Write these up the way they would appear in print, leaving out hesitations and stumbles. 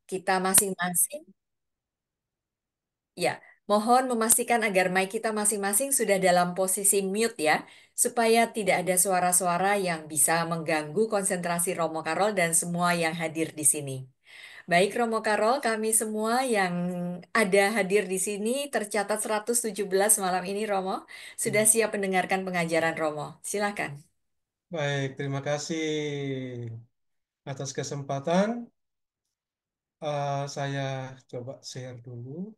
Kita masing-masing, ya, mohon memastikan agar mic kita masing-masing sudah dalam posisi mute ya, supaya tidak ada suara-suara yang bisa mengganggu konsentrasi Romo Karol dan semua yang hadir di sini. Baik Romo Karol, kami semua yang ada hadir di sini tercatat 117 malam ini Romo, sudah siap mendengarkan pengajaran Romo. Silakan. Baik, terima kasih atas kesempatan. Saya coba share dulu.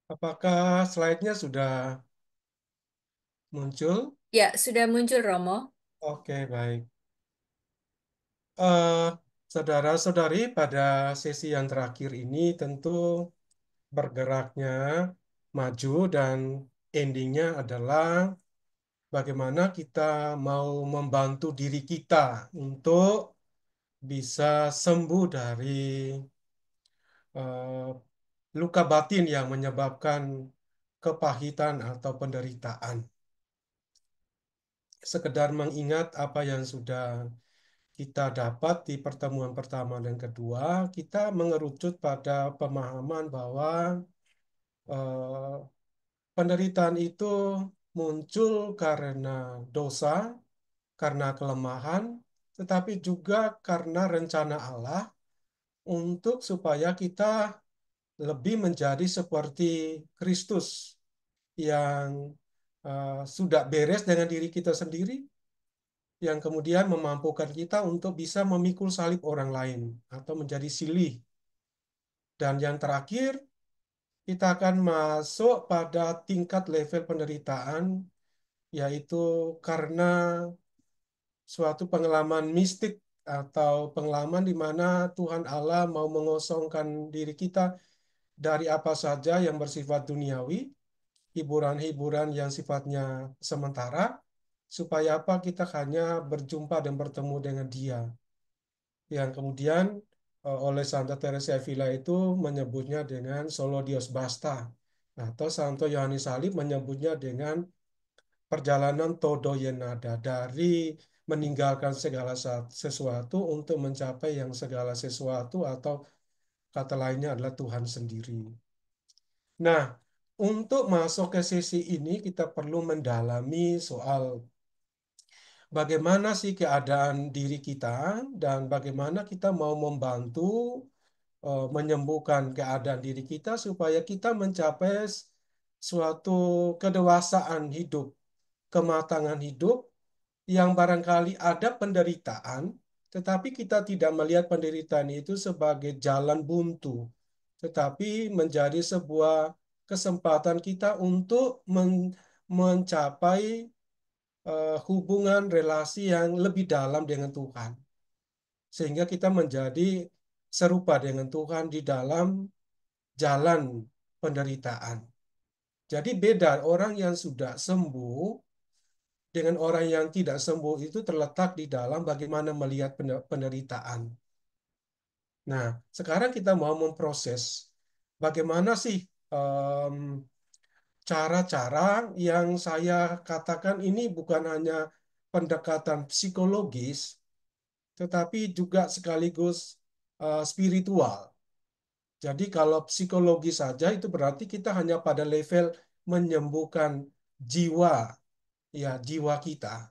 Apakah slide-nya sudah muncul? Ya, sudah muncul Romo. Oke, baik. Eh, Saudara-saudari, pada sesi yang terakhir ini tentu bergeraknya maju dan endingnya adalah bagaimana kita mau membantu diri kita untuk bisa sembuh dari eh, luka batin yang menyebabkan kepahitan atau penderitaan. Sekedar mengingat apa yang sudah kita dapat di pertemuan pertama dan kedua, kita mengerucut pada pemahaman bahwa eh, penderitaan itu muncul karena dosa, karena kelemahan, tetapi juga karena rencana Allah untuk supaya kita lebih menjadi seperti Kristus yang sudah beres dengan diri kita sendiri, yang kemudian memampukan kita untuk bisa memikul salib orang lain atau menjadi silih. Dan yang terakhir, kita akan masuk pada tingkat level penderitaan, yaitu karena suatu pengalaman mistik atau pengalaman di mana Tuhan Allah mau mengosongkan diri kita dari apa saja yang bersifat duniawi, hiburan-hiburan yang sifatnya sementara, supaya apa kita hanya berjumpa dan bertemu dengan Dia, yang kemudian oleh Santa Teresa Avila itu menyebutnya dengan Solo Dios Basta, atau Santo Yohanes Salib menyebutnya dengan perjalanan todo yenada, dari meninggalkan segala sesuatu untuk mencapai yang segala sesuatu, atau kata lainnya adalah Tuhan sendiri. Nah, untuk masuk ke sesi ini kita perlu mendalami soal bagaimana sih keadaan diri kita dan bagaimana kita mau membantu menyembuhkan keadaan diri kita supaya kita mencapai suatu kedewasaan hidup, kematangan hidup yang barangkali ada penderitaan, tetapi kita tidak melihat penderitaan itu sebagai jalan buntu, tetapi menjadi sebuah kesempatan kita untuk mencapai hubungan relasi yang lebih dalam dengan Tuhan, sehingga kita menjadi serupa dengan Tuhan di dalam jalan penderitaan. Jadi beda orang yang sudah sembuh dengan orang yang tidak sembuh itu terletak di dalam bagaimana melihat penderitaan. Nah, sekarang kita mau memproses bagaimana sih em, cara-cara yang saya katakan ini bukan hanya pendekatan psikologis, tetapi juga sekaligus spiritual. Jadi kalau psikologi saja itu berarti kita hanya pada level menyembuhkan jiwa, ya jiwa kita.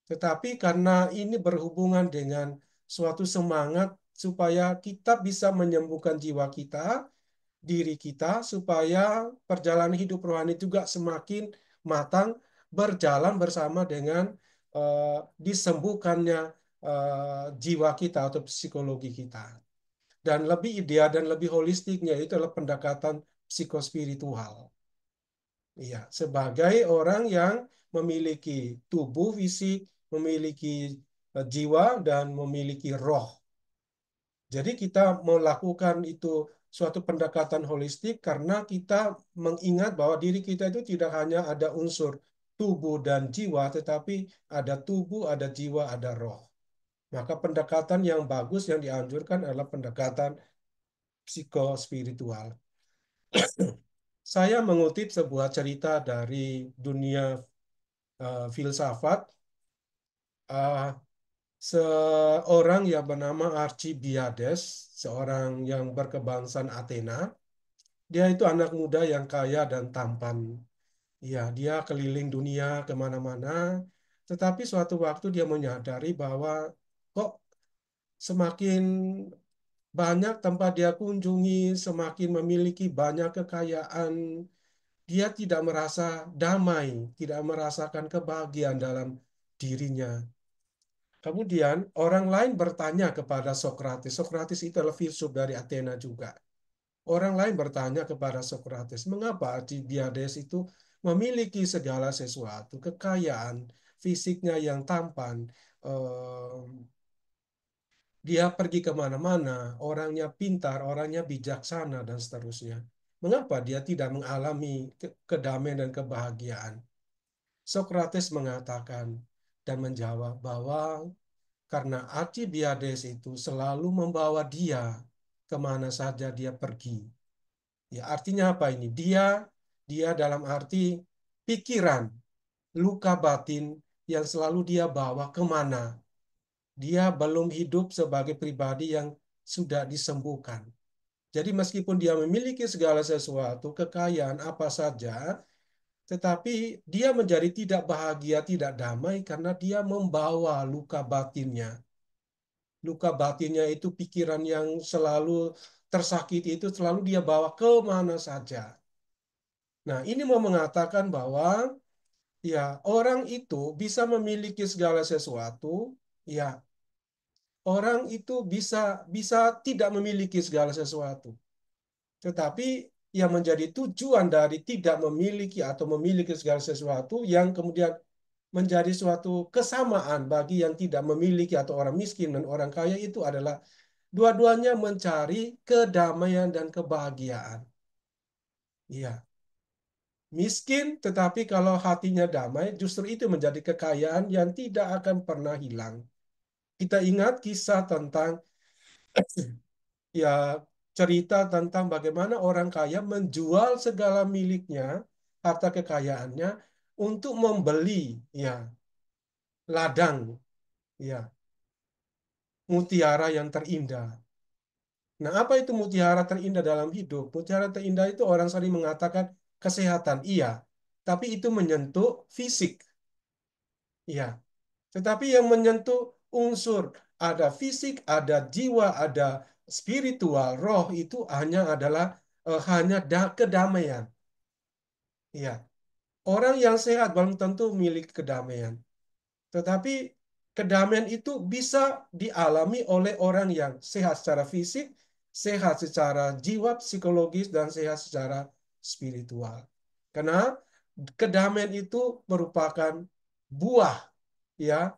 Tetapi karena ini berhubungan dengan suatu semangat supaya kita bisa menyembuhkan jiwa kita, diri kita, supaya perjalanan hidup rohani juga semakin matang, berjalan bersama dengan disembuhkannya jiwa kita atau psikologi kita. Dan lebih ideal dan lebih holistiknya itu adalah pendekatan psikospiritual. Iya, sebagai orang yang memiliki tubuh fisik, memiliki jiwa, dan memiliki roh. Jadi kita melakukan itu suatu pendekatan holistik karena kita mengingat bahwa diri kita itu tidak hanya ada unsur tubuh dan jiwa, tetapi ada tubuh, ada jiwa, ada roh. Maka pendekatan yang bagus yang dianjurkan adalah pendekatan psikospiritual. Saya mengutip sebuah cerita dari dunia filsafat. eh, Seorang yang bernama Alcibiades, seorang yang berkebangsaan Athena. Dia itu anak muda yang kaya dan tampan. Ya, dia keliling dunia kemana-mana. Tetapi suatu waktu dia menyadari bahwa kok semakin banyak tempat dia kunjungi, semakin memiliki banyak kekayaan, dia tidak merasa damai, tidak merasakan kebahagiaan dalam dirinya. Kemudian orang lain bertanya kepada Sokrates. Sokrates itu adalah filsuf dari Athena juga. Orang lain bertanya kepada Sokrates, mengapa Alcibiades itu memiliki segala sesuatu, kekayaan, fisiknya yang tampan, eh, dia pergi kemana-mana, orangnya pintar, orangnya bijaksana, dan seterusnya. Mengapa dia tidak mengalami kedamaian dan kebahagiaan? Sokrates mengatakan dan menjawab bahwa karena Alcibiades itu selalu membawa dia kemana saja dia pergi. Ya, artinya apa ini? Dia dalam arti pikiran, luka batin yang selalu dia bawa kemana. Dia belum hidup sebagai pribadi yang sudah disembuhkan. Jadi meskipun dia memiliki segala sesuatu, kekayaan apa saja, tetapi dia menjadi tidak bahagia, tidak damai karena dia membawa luka batinnya. Luka batinnya itu pikiran yang selalu tersakiti itu selalu dia bawa kemana saja. Nah, ini mau mengatakan bahwa ya orang itu bisa memiliki segala sesuatu, ya orang itu bisa bisa tidak memiliki segala sesuatu. Tetapi yang menjadi tujuan dari tidak memiliki atau memiliki segala sesuatu yang kemudian menjadi suatu kesamaan bagi yang tidak memiliki atau orang miskin dan orang kaya itu adalah dua-duanya mencari kedamaian dan kebahagiaan. Iya, miskin tetapi kalau hatinya damai justru itu menjadi kekayaan yang tidak akan pernah hilang. Kita ingat kisah tentang ya cerita tentang bagaimana orang kaya menjual segala miliknya, harta kekayaannya untuk membeli ya ladang ya mutiara yang terindah. Nah, apa itu mutiara terindah dalam hidup? Mutiara terindah itu orang sering mengatakan kesehatan, iya, tapi itu menyentuh fisik, iya. Tetapi yang menyentuh unsur ada fisik, ada jiwa, ada spiritual, roh itu hanya adalah hanya kedamaian. Ya, orang yang sehat belum tentu milik kedamaian. Tetapi kedamaian itu bisa dialami oleh orang yang sehat secara fisik, sehat secara jiwa, psikologis, dan sehat secara spiritual. Karena kedamaian itu merupakan buah, ya,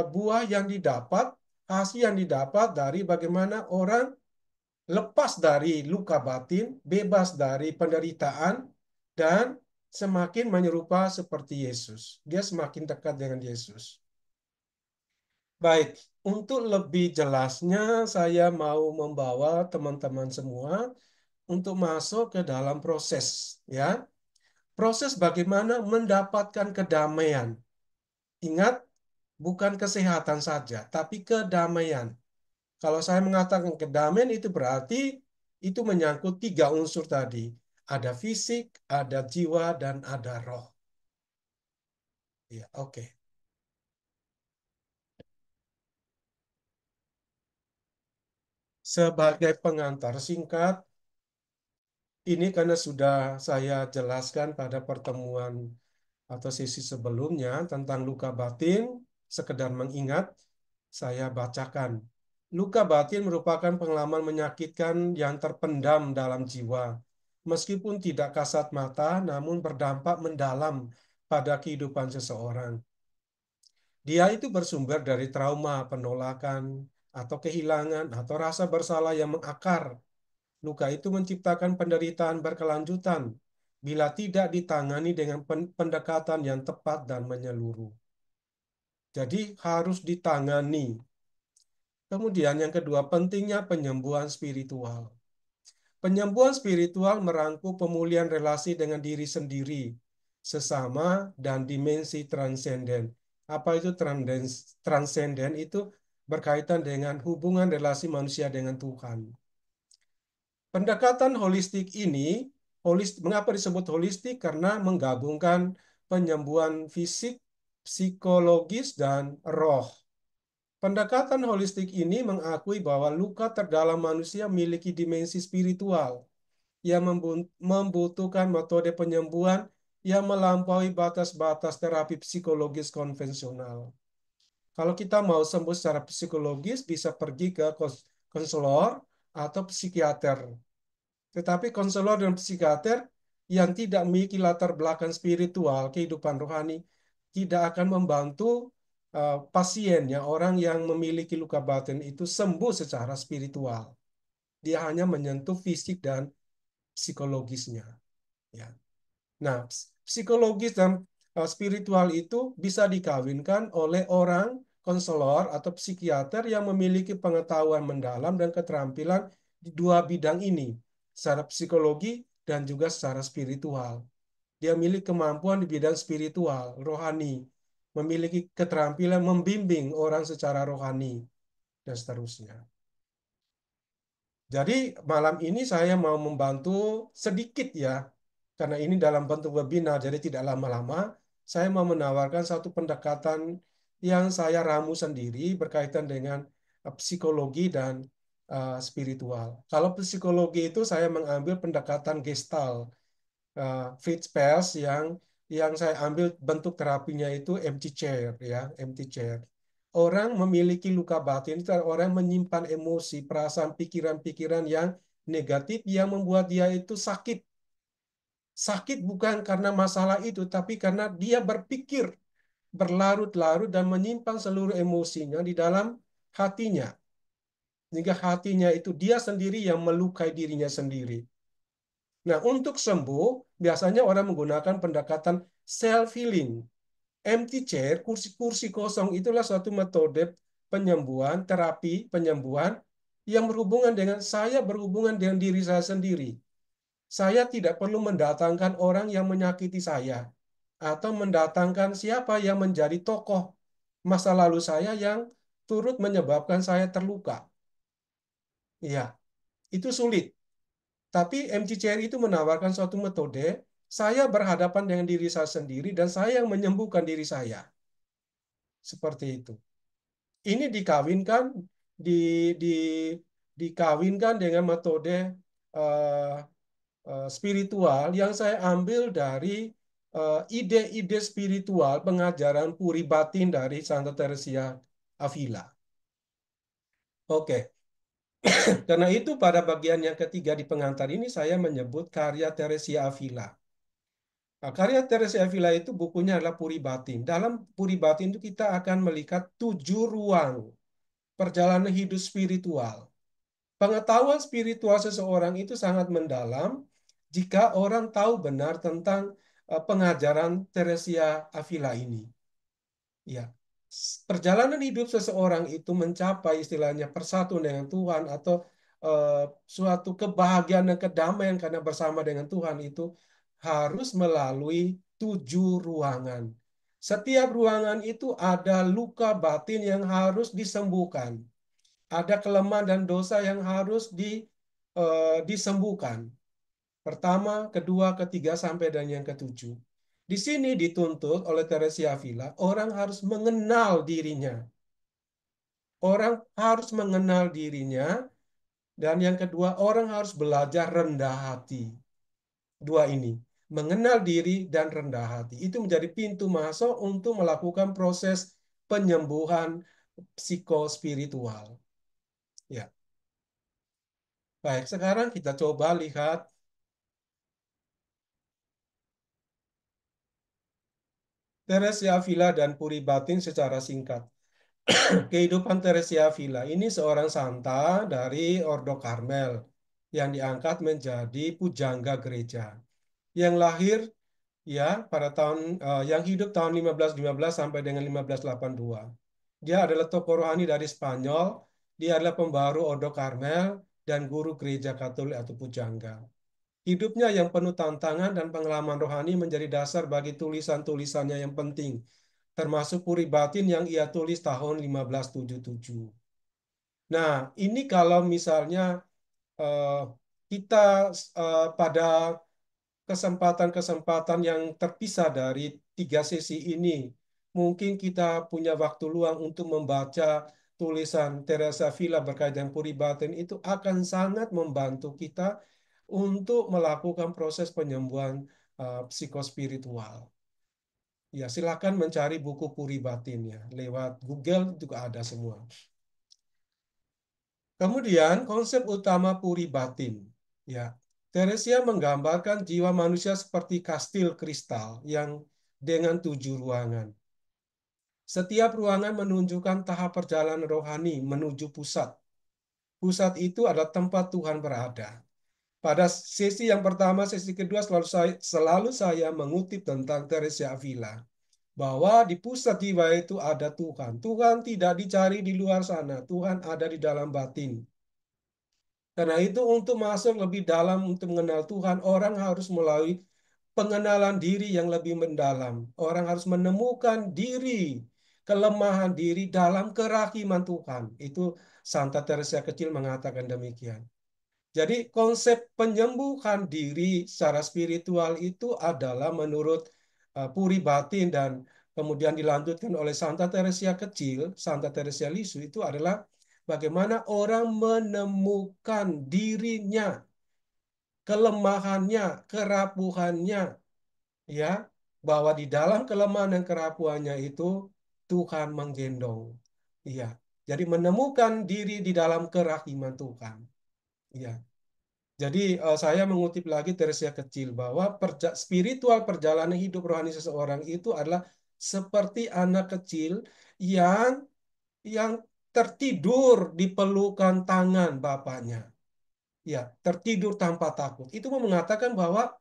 buah yang didapat, hasil yang didapat dari bagaimana orang lepas dari luka batin, bebas dari penderitaan, dan semakin menyerupa seperti Yesus. Dia semakin dekat dengan Yesus. Baik, untuk lebih jelasnya saya mau membawa teman-teman semua untuk masuk ke dalam proses, ya. Proses bagaimana mendapatkan kedamaian. Ingat, bukan kesehatan saja, tapi kedamaian. Kalau saya mengatakan kedamaian itu berarti itu menyangkut tiga unsur tadi. Ada fisik, ada jiwa, dan ada roh. Ya, oke. Sebagai pengantar singkat, ini karena sudah saya jelaskan pada pertemuan atau sesi sebelumnya tentang luka batin, sekedar mengingat, saya bacakan. Luka batin merupakan pengalaman menyakitkan yang terpendam dalam jiwa. Meskipun tidak kasat mata, namun berdampak mendalam pada kehidupan seseorang. Dia itu bersumber dari trauma, penolakan, atau kehilangan, atau rasa bersalah yang mengakar. Luka itu menciptakan penderitaan berkelanjutan bila tidak ditangani dengan pendekatan yang tepat dan menyeluruh. Jadi harus ditangani. Kemudian yang kedua, pentingnya penyembuhan spiritual. Penyembuhan spiritual merangkul pemulihan relasi dengan diri sendiri, sesama, dan dimensi transenden. Apa itu transenden? Itu berkaitan dengan hubungan relasi manusia dengan Tuhan. Pendekatan holistik ini, mengapa disebut holistik? Karena menggabungkan penyembuhan fisik, psikologis, dan roh. Pendekatan holistik ini mengakui bahwa luka terdalam manusia memiliki dimensi spiritual yang membutuhkan metode penyembuhan yang melampaui batas-batas terapi psikologis konvensional. Kalau kita mau sembuh secara psikologis, bisa pergi ke konselor atau psikiater. Tetapi konselor dan psikiater yang tidak memiliki latar belakang spiritual, kehidupan rohani, tidak akan membantu pasiennya, orang yang memiliki luka batin itu sembuh secara spiritual. Dia hanya menyentuh fisik dan psikologisnya. Ya. Nah, psikologis dan spiritual itu bisa dikawinkan oleh orang konselor atau psikiater yang memiliki pengetahuan mendalam dan keterampilan di dua bidang ini, secara psikologi dan juga secara spiritual. Dia memiliki kemampuan di bidang spiritual, rohani, memiliki keterampilan membimbing orang secara rohani, dan seterusnya. Jadi malam ini saya mau membantu sedikit ya, karena ini dalam bentuk webinar, jadi tidak lama-lama. Saya mau menawarkan satu pendekatan yang saya ramu sendiri berkaitan dengan psikologi dan spiritual. Kalau psikologi itu saya mengambil pendekatan Gestalt, Fritz Perls yang saya ambil bentuk terapinya itu empty chair ya, empty chair. Orang memiliki luka batin itu adalah orang yang menyimpan emosi, perasaan, pikiran-pikiran yang negatif yang membuat dia itu sakit. Sakit bukan karena masalah itu, tapi karena dia berpikir berlarut-larut dan menyimpan seluruh emosinya di dalam hatinya. Sehingga hatinya itu dia sendiri yang melukai dirinya sendiri. Nah, untuk sembuh, biasanya orang menggunakan pendekatan self-healing. Empty chair, kursi-kursi kosong itulah suatu metode penyembuhan, terapi penyembuhan yang berhubungan dengan saya berhubungan dengan diri saya sendiri. Saya tidak perlu mendatangkan orang yang menyakiti saya atau mendatangkan siapa yang menjadi tokoh masa lalu saya yang turut menyebabkan saya terluka. Ya, itu sulit. Tapi MCCR itu menawarkan suatu metode, saya berhadapan dengan diri saya sendiri dan saya yang menyembuhkan diri saya. Seperti itu. Ini dikawinkan di, di dikawinkan dengan metode eh, spiritual yang saya ambil dari ide-ide spiritual pengajaran puri batin dari Santa Teresia Avila. Oke, karena itu pada bagian yang ketiga di pengantar ini saya menyebut karya Teresia Avila. Nah, karya Teresia Avila itu bukunya adalah Puri Batin. Dalam Puri Batin itu kita akan melihat 7 ruang perjalanan hidup spiritual. Pengetahuan spiritual seseorang itu sangat mendalam jika orang tahu benar tentang pengajaran Teresia Avila ini. Ya, perjalanan hidup seseorang itu mencapai istilahnya persatuan dengan Tuhan atau eh, suatu kebahagiaan dan kedamaian karena bersama dengan Tuhan itu harus melalui 7 ruangan. Setiap ruangan itu ada luka batin yang harus disembuhkan. Ada kelemahan dan dosa yang harus disembuhkan. Pertama, kedua, ketiga, sampai dan yang ketujuh. Di sini dituntut oleh Teresia Avila, orang harus mengenal dirinya. Orang harus mengenal dirinya, dan yang kedua, orang harus belajar rendah hati. Dua ini, mengenal diri dan rendah hati. Itu menjadi pintu masuk untuk melakukan proses penyembuhan psikospiritual. Ya, baik. Sekarang kita coba lihat Teresia Avila dan Puri Batin secara singkat. Kehidupan Teresia Avila ini seorang santa dari Ordo Karmel yang diangkat menjadi pujangga gereja. Yang lahir ya pada tahun yang hidup tahun 1515 sampai dengan 1582. Dia adalah tokoh rohani dari Spanyol. Dia adalah pembaru Ordo Karmel dan guru gereja Katolik atau pujangga. Hidupnya yang penuh tantangan dan pengalaman rohani menjadi dasar bagi tulisan-tulisannya yang penting, termasuk Puri Batin yang ia tulis tahun 1577. Nah, ini kalau misalnya eh, kita pada kesempatan-kesempatan yang terpisah dari tiga sesi ini, mungkin kita punya waktu luang untuk membaca tulisan Teresa Villa berkaitan dengan Puri Batin itu akan sangat membantu kita untuk melakukan proses penyembuhan psikospiritual. Ya, silakan mencari buku Puri Batin ya. Lewat Google juga ada semua. Kemudian konsep utama Puri Batin. Ya, Teresia menggambarkan jiwa manusia seperti kastil kristal yang dengan 7 ruangan. Setiap ruangan menunjukkan tahap perjalanan rohani menuju pusat. Pusat itu adalah tempat Tuhan berada. Pada sesi yang pertama, sesi kedua selalu saya mengutip tentang Teresa Avila bahwa di pusat jiwa itu ada Tuhan. Tuhan tidak dicari di luar sana, Tuhan ada di dalam batin. Karena itu untuk masuk lebih dalam untuk mengenal Tuhan, orang harus melalui pengenalan diri yang lebih mendalam. Orang harus menemukan diri, kelemahan diri dalam kerahiman Tuhan. Itu Santa Teresa kecil mengatakan demikian. Jadi konsep penyembuhan diri secara spiritual itu adalah menurut Puri Batin dan kemudian dilanjutkan oleh Santa Teresa kecil, Santa Teresa Lisu itu adalah bagaimana orang menemukan dirinya, kelemahannya, kerapuhannya, ya, bahwa di dalam kelemahan dan kerapuhannya itu Tuhan menggendong. Iya. Jadi menemukan diri di dalam kerahiman Tuhan. Iya. Jadi saya mengutip lagi Teresia kecil bahwa spiritual perjalanan hidup rohani seseorang itu adalah seperti anak kecil yang yang tertidur di pelukan tangan bapaknya. Ya, tertidur tanpa takut. Itu mengatakan bahwa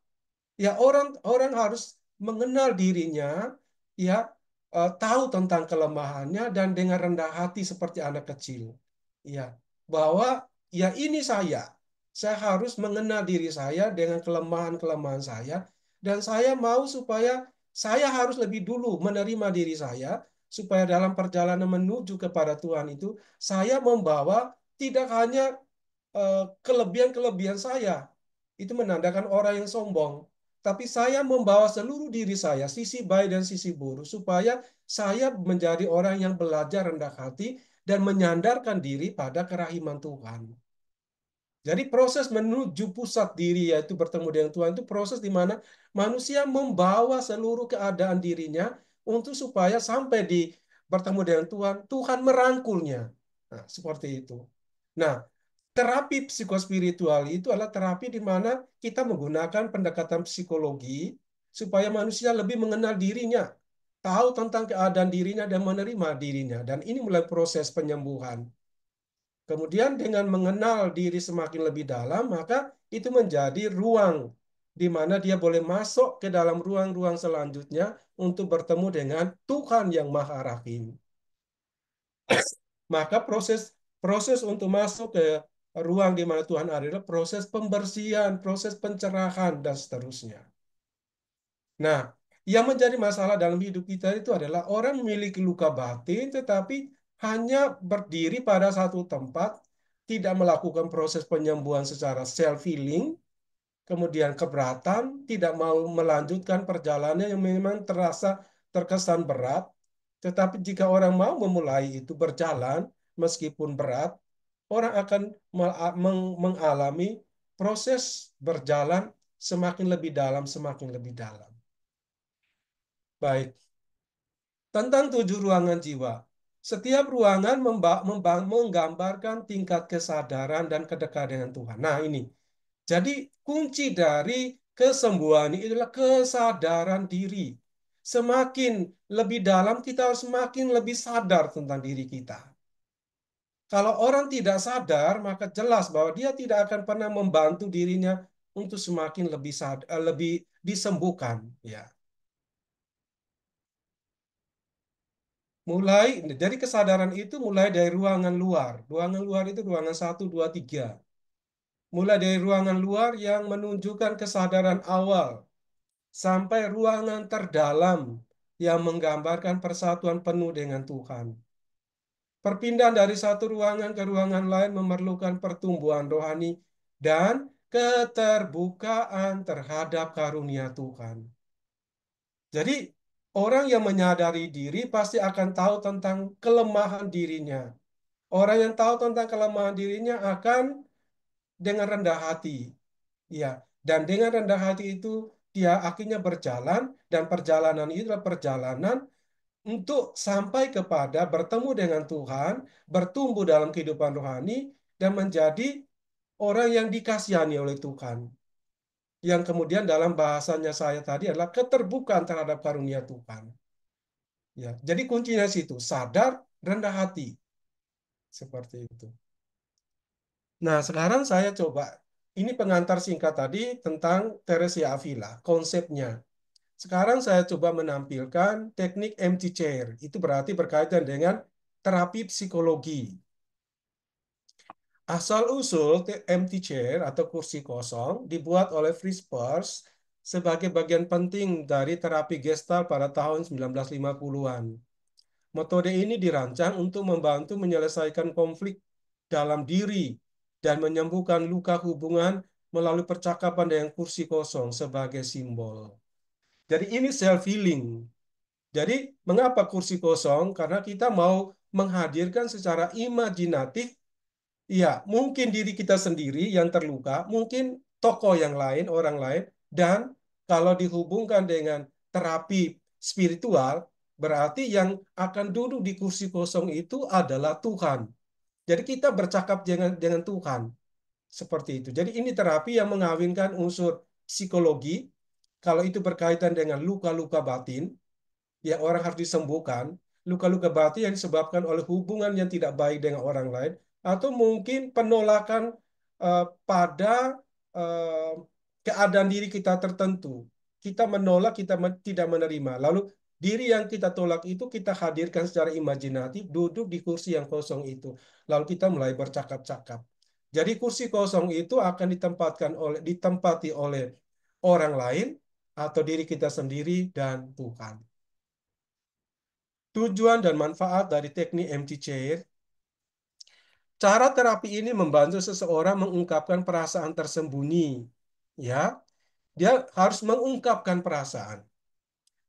ya orang orang harus mengenal dirinya, ya, tahu tentang kelemahannya dan dengan rendah hati seperti anak kecil. Ya, bahwa ya ini saya. Saya harus mengenal diri saya dengan kelemahan-kelemahan saya dan saya mau supaya saya harus lebih dulu menerima diri saya supaya dalam perjalanan menuju kepada Tuhan itu saya membawa tidak hanya kelebihan-kelebihan saya. Itu menandakan orang yang sombong. Tapi saya membawa seluruh diri saya, sisi baik dan sisi buruk, supaya saya menjadi orang yang belajar rendah hati dan menyandarkan diri pada kerahiman Tuhan. Jadi proses menuju pusat diri yaitu bertemu dengan Tuhan itu proses di mana manusia membawa seluruh keadaan dirinya untuk supaya sampai di bertemu dengan Tuhan, Tuhan merangkulnya. Nah, seperti itu. Nah, terapi psikospiritual itu adalah terapi di mana kita menggunakan pendekatan psikologi supaya manusia lebih mengenal dirinya, tahu tentang keadaan dirinya dan menerima dirinya. Dan ini mulai proses penyembuhan. Kemudian dengan mengenal diri semakin lebih dalam, maka itu menjadi ruang di mana dia boleh masuk ke dalam ruang-ruang selanjutnya untuk bertemu dengan Tuhan yang Maha Rahim. Maka proses proses untuk masuk ke ruang di mana Tuhan ada adalah proses pembersihan, proses pencerahan, dan seterusnya. Nah, yang menjadi masalah dalam hidup kita itu adalah orang memiliki luka batin, tetapi hanya berdiri pada satu tempat, tidak melakukan proses penyembuhan secara self-healing, kemudian keberatan, tidak mau melanjutkan perjalanan yang memang terasa terkesan berat, tetapi jika orang mau memulai itu berjalan, meskipun berat, orang akan mengalami proses berjalan semakin lebih dalam, semakin lebih dalam. Baik, tentang 7 ruangan jiwa. Setiap ruangan menggambarkan tingkat kesadaran dan kedekatan dengan Tuhan. Nah, ini. Jadi kunci dari kesembuhan ini adalah kesadaran diri. Semakin lebih dalam kita harus semakin lebih sadar tentang diri kita. Kalau orang tidak sadar, maka jelas bahwa dia tidak akan pernah membantu dirinya untuk semakin lebih lebih disembuhkan. Ya, mulai dari kesadaran itu mulai dari ruangan luar. Ruangan luar itu ruangan 1, 2, 3. mulai dari ruangan luar yang menunjukkan kesadaran awal sampai ruangan terdalam yang menggambarkan persatuan penuh dengan Tuhan. Perpindahan dari satu ruangan ke ruangan lain memerlukan pertumbuhan rohani dan keterbukaan terhadap karunia Tuhan. Jadi, orang yang menyadari diri pasti akan tahu tentang kelemahan dirinya. Orang yang tahu tentang kelemahan dirinya akan dengan rendah hati. Ya, dan dengan rendah hati itu dia akhirnya berjalan dan perjalanan itu adalah perjalanan untuk sampai kepada bertemu dengan Tuhan, bertumbuh dalam kehidupan rohani dan menjadi orang yang dikasihani oleh Tuhan. Yang kemudian dalam bahasanya saya tadi adalah keterbukaan terhadap karunia Tuhan. Ya, jadi kuncinya situ, sadar, rendah hati, seperti itu. Nah, sekarang saya coba, ini pengantar singkat tadi tentang Teresia Avila, konsepnya. Sekarang saya coba menampilkan teknik empty chair. Itu berarti berkaitan dengan terapi psikologi. Asal-usul empty chair atau kursi kosong dibuat oleh Fritz Perls sebagai bagian penting dari terapi Gestalt pada tahun 1950-an. Metode ini dirancang untuk membantu menyelesaikan konflik dalam diri dan menyembuhkan luka hubungan melalui percakapan dengan kursi kosong sebagai simbol. Jadi ini self-healing. Jadi mengapa kursi kosong? Karena kita mau menghadirkan secara imajinatif, ya mungkin diri kita sendiri yang terluka, mungkin tokoh yang lain, orang lain, dan kalau dihubungkan dengan terapi spiritual, berarti yang akan duduk di kursi kosong itu adalah Tuhan. Jadi kita bercakap dengan Tuhan seperti itu. Jadi ini terapi yang mengawinkan unsur psikologi, kalau itu berkaitan dengan luka-luka batin, yang orang harus disembuhkan, luka-luka batin yang disebabkan oleh hubungan yang tidak baik dengan orang lain, atau mungkin penolakan pada eh, keadaan diri kita tertentu. Kita menolak, kita tidak menerima. Lalu diri yang kita tolak itu kita hadirkan secara imajinatif, duduk di kursi yang kosong itu. Lalu kita mulai bercakap-cakap. Jadi kursi kosong itu akan ditempati oleh orang lain atau diri kita sendiri dan Tuhan. Tujuan dan manfaat dari teknik empty chair. Cara terapi ini membantu seseorang mengungkapkan perasaan tersembunyi. Ya, dia harus mengungkapkan perasaan.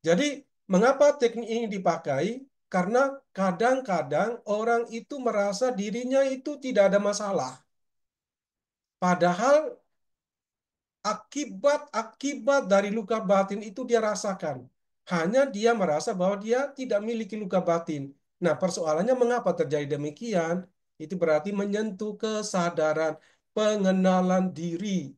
Jadi, mengapa teknik ini dipakai? Karena kadang-kadang orang itu merasa dirinya itu tidak ada masalah. Padahal akibat dari luka batin itu dia rasakan. Hanya dia merasa bahwa dia tidak memiliki luka batin. Nah, persoalannya mengapa terjadi demikian? Itu berarti menyentuh kesadaran pengenalan diri.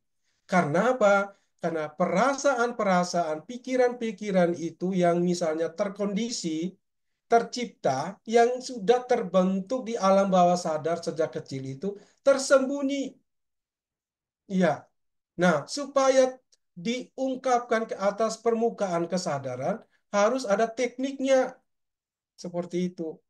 Karena apa? Karena perasaan-perasaan, pikiran-pikiran itu yang misalnya terkondisi, tercipta, yang sudah terbentuk di alam bawah sadar sejak kecil itu tersembunyi. Iya. Nah, supaya diungkapkan ke atas permukaan kesadaran, harus ada tekniknya seperti itu.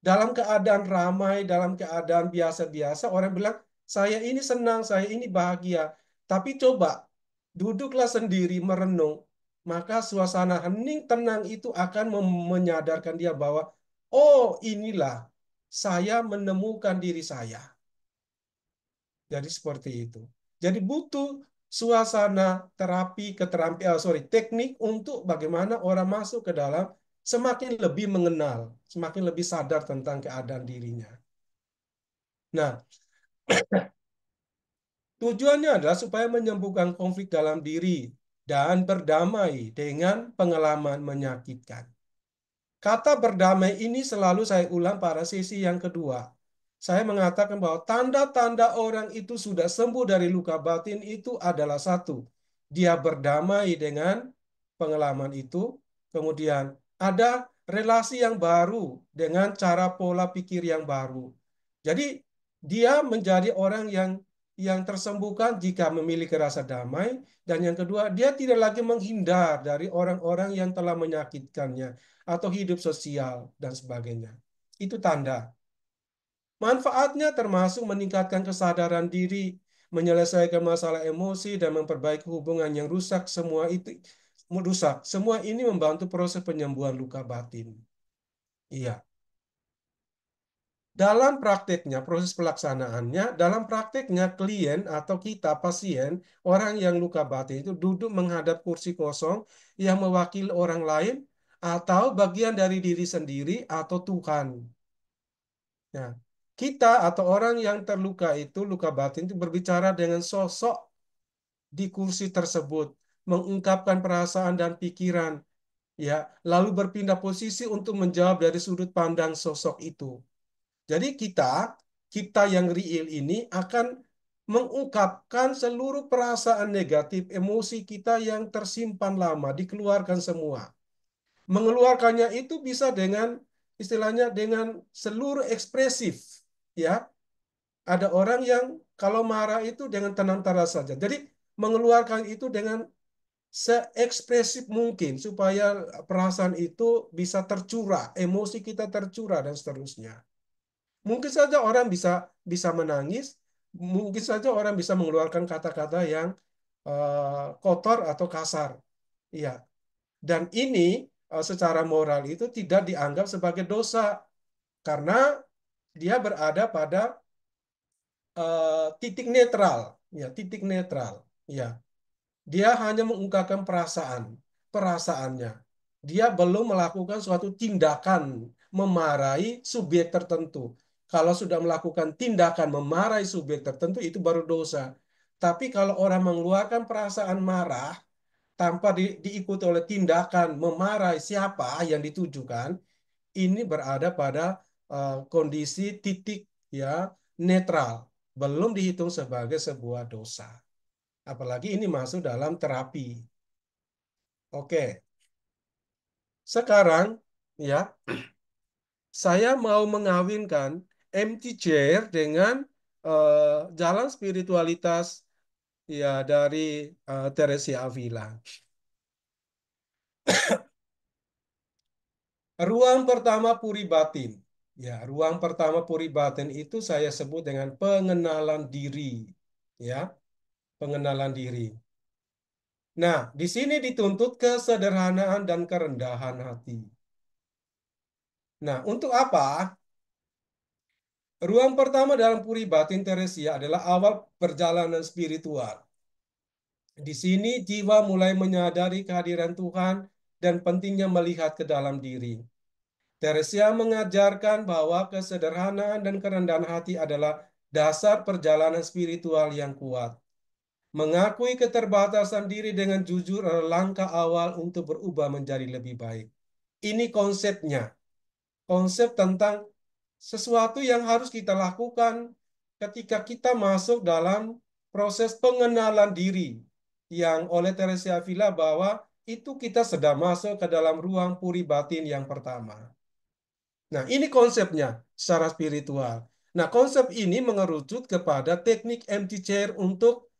Dalam keadaan ramai, dalam keadaan biasa-biasa, orang bilang, saya ini senang, saya ini bahagia. Tapi coba, duduklah sendiri, merenung. Maka suasana hening, tenang itu akan menyadarkan dia bahwa, oh inilah, saya menemukan diri saya. Jadi seperti itu. Jadi butuh suasana terapi keterampilan, teknik untuk bagaimana orang masuk ke dalam semakin lebih mengenal, semakin lebih sadar tentang keadaan dirinya. Nah, tujuannya adalah supaya menyembuhkan konflik dalam diri dan berdamai dengan pengalaman menyakitkan. Kata berdamai ini selalu saya ulang pada sesi yang kedua. Saya mengatakan bahwa tanda-tanda orang itu sudah sembuh dari luka batin itu adalah satu. Dia berdamai dengan pengalaman itu. Kemudian ada relasi yang baru dengan cara pola pikir yang baru. Jadi dia menjadi orang yang tersembuhkan jika memiliki rasa damai. Dan yang kedua, dia tidak lagi menghindar dari orang-orang yang telah menyakitkannya atau hidup sosial dan sebagainya. Itu tanda. Manfaatnya termasuk meningkatkan kesadaran diri, menyelesaikan masalah emosi dan memperbaiki hubungan yang rusak, semua itu rusak. Semua ini membantu proses penyembuhan luka batin. Iya. Dalam prakteknya, proses pelaksanaannya, dalam prakteknya klien atau kita, pasien, orang yang luka batin itu duduk menghadap kursi kosong yang mewakili orang lain atau bagian dari diri sendiri atau Tuhan. Nah, kita atau orang yang terluka itu, luka batin itu berbicara dengan sosok di kursi tersebut, mengungkapkan perasaan dan pikiran, ya, lalu berpindah posisi untuk menjawab dari sudut pandang sosok itu. Jadi kita yang real ini akan mengungkapkan seluruh perasaan negatif, emosi kita yang tersimpan lama, dikeluarkan semua. Mengeluarkannya itu bisa dengan istilahnya dengan seluruh ekspresif, ya. Ada orang yang kalau marah itu dengan tenang tara saja. Jadi mengeluarkan itu dengan seekspresif mungkin supaya perasaan itu bisa tercurah, emosi kita tercurah dan seterusnya. Mungkin saja orang bisa bisa menangis, mungkin saja orang bisa mengeluarkan kata-kata yang kotor atau kasar. Iya. Dan ini secara moral itu tidak dianggap sebagai dosa karena dia berada pada titik netral, ya, titik netral. Ya, dia hanya mengungkapkan perasaannya. Dia belum melakukan suatu tindakan memarahi subjek tertentu. Kalau sudah melakukan tindakan memarahi subjek tertentu itu baru dosa. Tapi kalau orang mengeluarkan perasaan marah tanpa diikuti oleh tindakan memarahi siapa yang ditujukan, ini berada pada kondisi titik, ya, netral, belum dihitung sebagai sebuah dosa. Apalagi ini masuk dalam terapi. Oke, sekarang, ya, saya mau mengawinkan empty chair dengan jalan spiritualitas, ya, dari Teresia Avila. Ruang pertama puri batin. Ya, ruang pertama puri batin itu saya sebut dengan pengenalan diri. Ya, pengenalan diri. Nah, di sini dituntut kesederhanaan dan kerendahan hati. Nah, untuk apa? Ruang pertama dalam puri batin Teresia adalah awal perjalanan spiritual. Di sini jiwa mulai menyadari kehadiran Tuhan dan pentingnya melihat ke dalam diri. Teresia mengajarkan bahwa kesederhanaan dan kerendahan hati adalah dasar perjalanan spiritual yang kuat. Mengakui keterbatasan diri dengan jujur adalah langkah awal untuk berubah menjadi lebih baik. Ini konsepnya, konsep tentang sesuatu yang harus kita lakukan ketika kita masuk dalam proses pengenalan diri yang oleh Teresa Avila bahwa itu kita sedang masuk ke dalam ruang puri batin yang pertama. Nah, ini konsepnya secara spiritual. Nah, konsep ini mengerucut kepada teknik empty chair untuk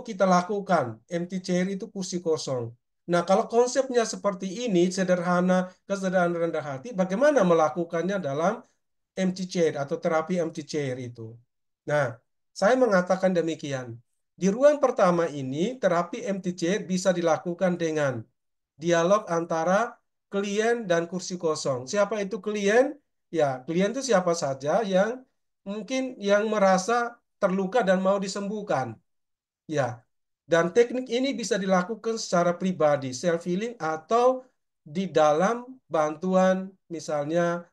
kita lakukan. Empty chair itu kursi kosong. Nah, kalau konsepnya seperti ini, sederhana, kesederhanaan rendah hati, bagaimana melakukannya dalam empty chair atau terapi empty chair itu? Nah, saya mengatakan demikian. Di ruang pertama ini, terapi empty chair bisa dilakukan dengan dialog antara klien dan kursi kosong. Siapa itu klien? Ya, klien itu siapa saja yang mungkin yang merasa terluka dan mau disembuhkan. Ya, dan teknik ini bisa dilakukan secara pribadi, self healing atau di dalam bantuan misalnya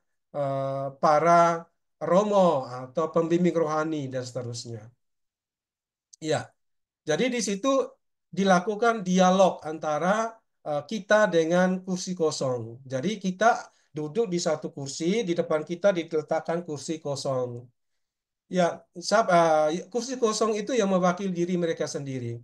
para romo atau pembimbing rohani dan seterusnya. Ya, jadi di situ dilakukan dialog antara kita dengan kursi kosong. Jadi kita duduk di satu kursi, di depan kita diletakkan kursi kosong. Ya, kursi kosong itu yang mewakili diri mereka sendiri.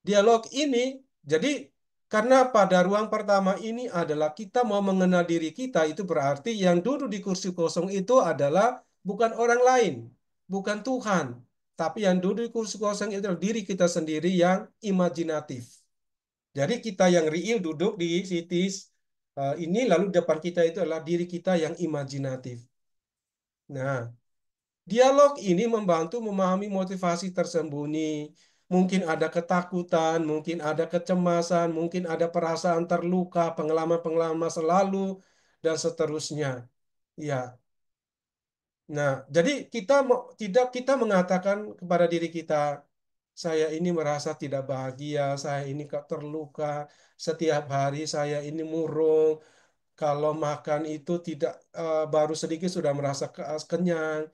Dialog ini, jadi karena pada ruang pertama ini adalah kita mau mengenal diri kita, itu berarti yang duduk di kursi kosong itu adalah bukan orang lain, bukan Tuhan, tapi yang duduk di kursi kosong itu adalah diri kita sendiri yang imajinatif. Jadi kita yang real duduk di sitis ini, lalu depan kita itu adalah diri kita yang imajinatif. Nah, Dialog ini membantu memahami motivasi tersembunyi. Mungkin ada ketakutan, mungkin ada kecemasan, mungkin ada perasaan terluka, pengalaman-pengalaman masa lalu, dan seterusnya. Ya, nah, jadi tidak kita mengatakan kepada diri kita, saya ini merasa tidak bahagia, saya ini kok terluka, setiap hari saya ini murung, kalau makan itu tidak baru sedikit sudah merasa kenyang,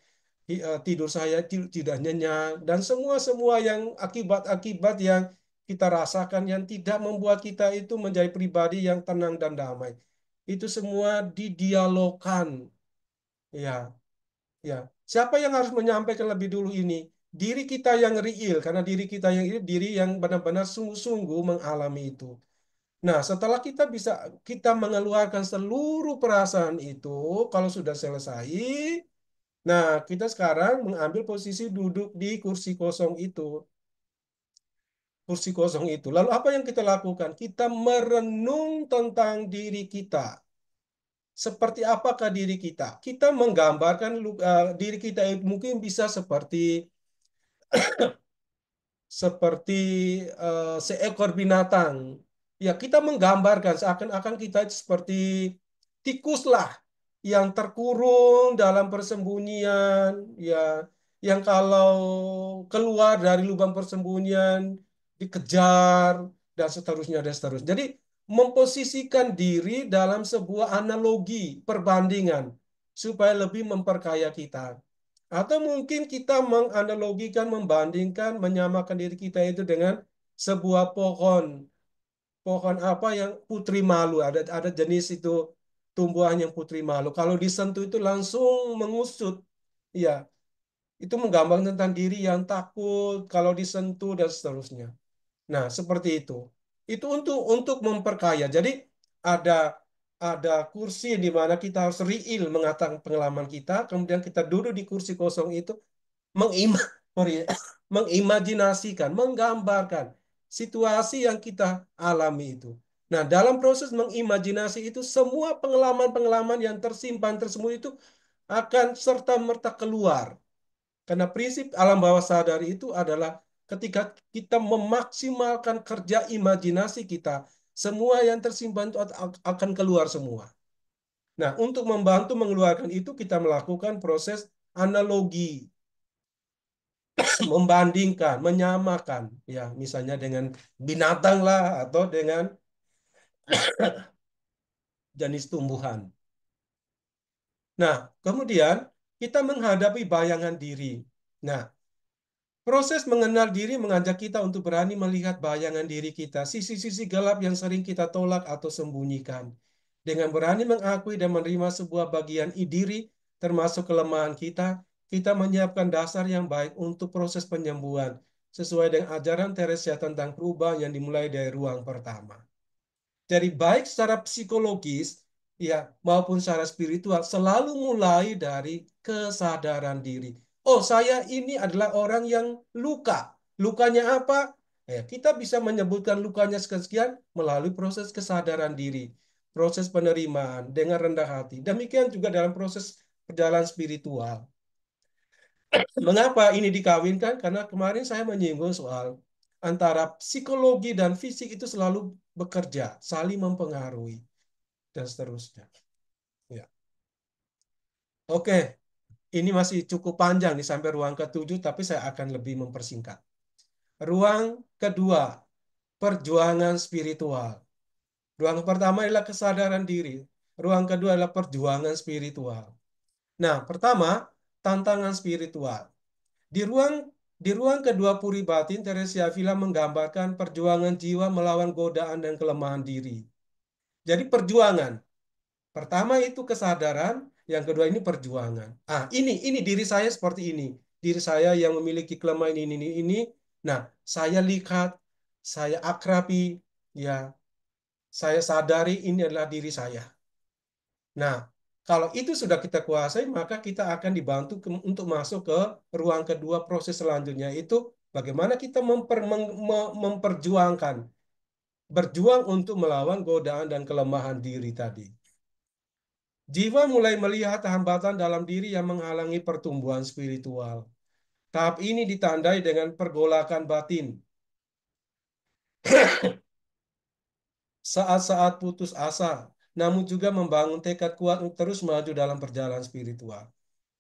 tidur saya tidak nyenyak, dan semua yang akibat-akibat yang kita rasakan yang tidak membuat kita itu menjadi pribadi yang tenang dan damai. Itu semua didialogkan, ya. Ya, siapa yang harus menyampaikan lebih dulu ini? Diri kita yang real, karena diri kita yang ini diri yang benar-benar sungguh-sungguh mengalami itu. Nah, setelah kita mengeluarkan seluruh perasaan itu, kalau sudah selesai, nah kita sekarang mengambil posisi duduk di kursi kosong itu, kursi kosong itu. Lalu apa yang kita lakukan? Kita merenung tentang diri kita. Seperti apakah diri kita? Kita menggambarkan diri kita itu mungkin bisa seperti seekor binatang. Ya, kita menggambarkan seakan-akan kita itu seperti tikus lah yang terkurung dalam persembunyian, ya, yang kalau keluar dari lubang persembunyian dikejar dan seterusnya dan seterusnya. Jadi memposisikan diri dalam sebuah analogi perbandingan supaya lebih memperkaya kita. Atau mungkin kita menganalogikan, membandingkan, menyamakan diri kita itu dengan sebuah pohon. Pohon apa yang putri malu. Ada jenis itu tumbuhan yang putri malu. Kalau disentuh itu langsung mengusut. Ya, itu menggambarkan tentang diri yang takut kalau disentuh dan seterusnya. Nah, seperti itu. Itu untuk memperkaya. Jadi ada ada kursi di mana kita harus real mengatakan pengalaman kita, kemudian kita duduk di kursi kosong itu mengima, sorry, mengimajinasikan, menggambarkan situasi yang kita alami itu. Nah, dalam proses mengimajinasi itu semua pengalaman-pengalaman yang tersimpan tersembunyi itu akan serta-merta keluar. Karena prinsip alam bawah sadar itu adalah ketika kita memaksimalkan kerja imajinasi kita, semua yang tersimpan itu akan keluar semua. Nah, untuk membantu mengeluarkan itu kita melakukan proses analogi, membandingkan, menyamakan, ya misalnya dengan binatang lah atau dengan jenis tumbuhan. Nah, kemudian kita menghadapi bayangan diri. Nah, proses mengenal diri mengajak kita untuk berani melihat bayangan diri kita, sisi-sisi gelap yang sering kita tolak atau sembunyikan. Dengan berani mengakui dan menerima sebuah bagian diri, termasuk kelemahan kita menyiapkan dasar yang baik untuk proses penyembuhan, sesuai dengan ajaran Teresia tentang perubahan yang dimulai dari ruang pertama. Dari baik secara psikologis ya maupun secara spiritual selalu mulai dari kesadaran diri. Oh, saya ini adalah orang yang luka. Lukanya apa? Kita bisa menyebutkan lukanya sekian melalui proses kesadaran diri, proses penerimaan dengan rendah hati. Demikian juga dalam proses perjalanan spiritual. Mengapa ini dikawinkan? Karena kemarin saya menyinggung soal antara psikologi dan fisik itu selalu bekerja, saling mempengaruhi, dan seterusnya. Ya. Oke, ini masih cukup panjang nih sampai ruang ketujuh, tapi saya akan lebih mempersingkat. Ruang kedua, perjuangan spiritual. Ruang pertama adalah kesadaran diri. Ruang kedua adalah perjuangan spiritual. Nah, pertama, tantangan spiritual. Di ruang di ruang kedua puri batin, Teresia Avila menggambarkan perjuangan jiwa melawan godaan dan kelemahan diri. Jadi perjuangan. Pertama itu kesadaran, yang kedua ini perjuangan. Ini diri saya seperti ini. Diri saya yang memiliki kelemahan ini. Nah, saya lihat, saya akrabi, ya, saya sadari ini adalah diri saya. Nah, kalau itu sudah kita kuasai, maka kita akan dibantu untuk masuk ke ruang kedua proses selanjutnya, itu bagaimana kita memperjuangkan, berjuang untuk melawan godaan dan kelemahan diri tadi. Jiwa mulai melihat hambatan dalam diri yang menghalangi pertumbuhan spiritual. Tahap ini ditandai dengan pergolakan batin. Saat-saat putus asa, namun juga membangun tekad kuat untuk terus maju dalam perjalanan spiritual.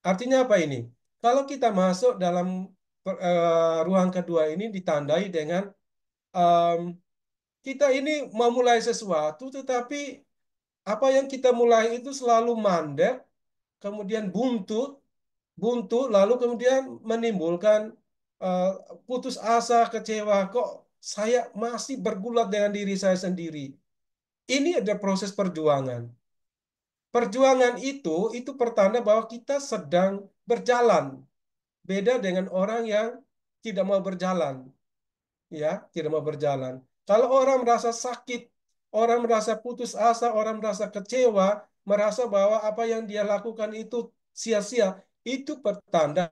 Artinya apa ini? Kalau kita masuk dalam ruang kedua ini ditandai dengan em, kita ini memulai sesuatu, tetapi apa yang kita mulai itu selalu mandek, kemudian buntu, buntu, lalu kemudian menimbulkan eh, putus asa, kecewa. Kok saya masih bergulat dengan diri saya sendiri? Ini ada proses perjuangan. Perjuangan itu pertanda bahwa kita sedang berjalan. Beda dengan orang yang tidak mau berjalan, ya, tidak mau berjalan. Kalau orang merasa sakit, orang merasa putus asa, orang merasa kecewa, merasa bahwa apa yang dia lakukan itu sia-sia, itu pertanda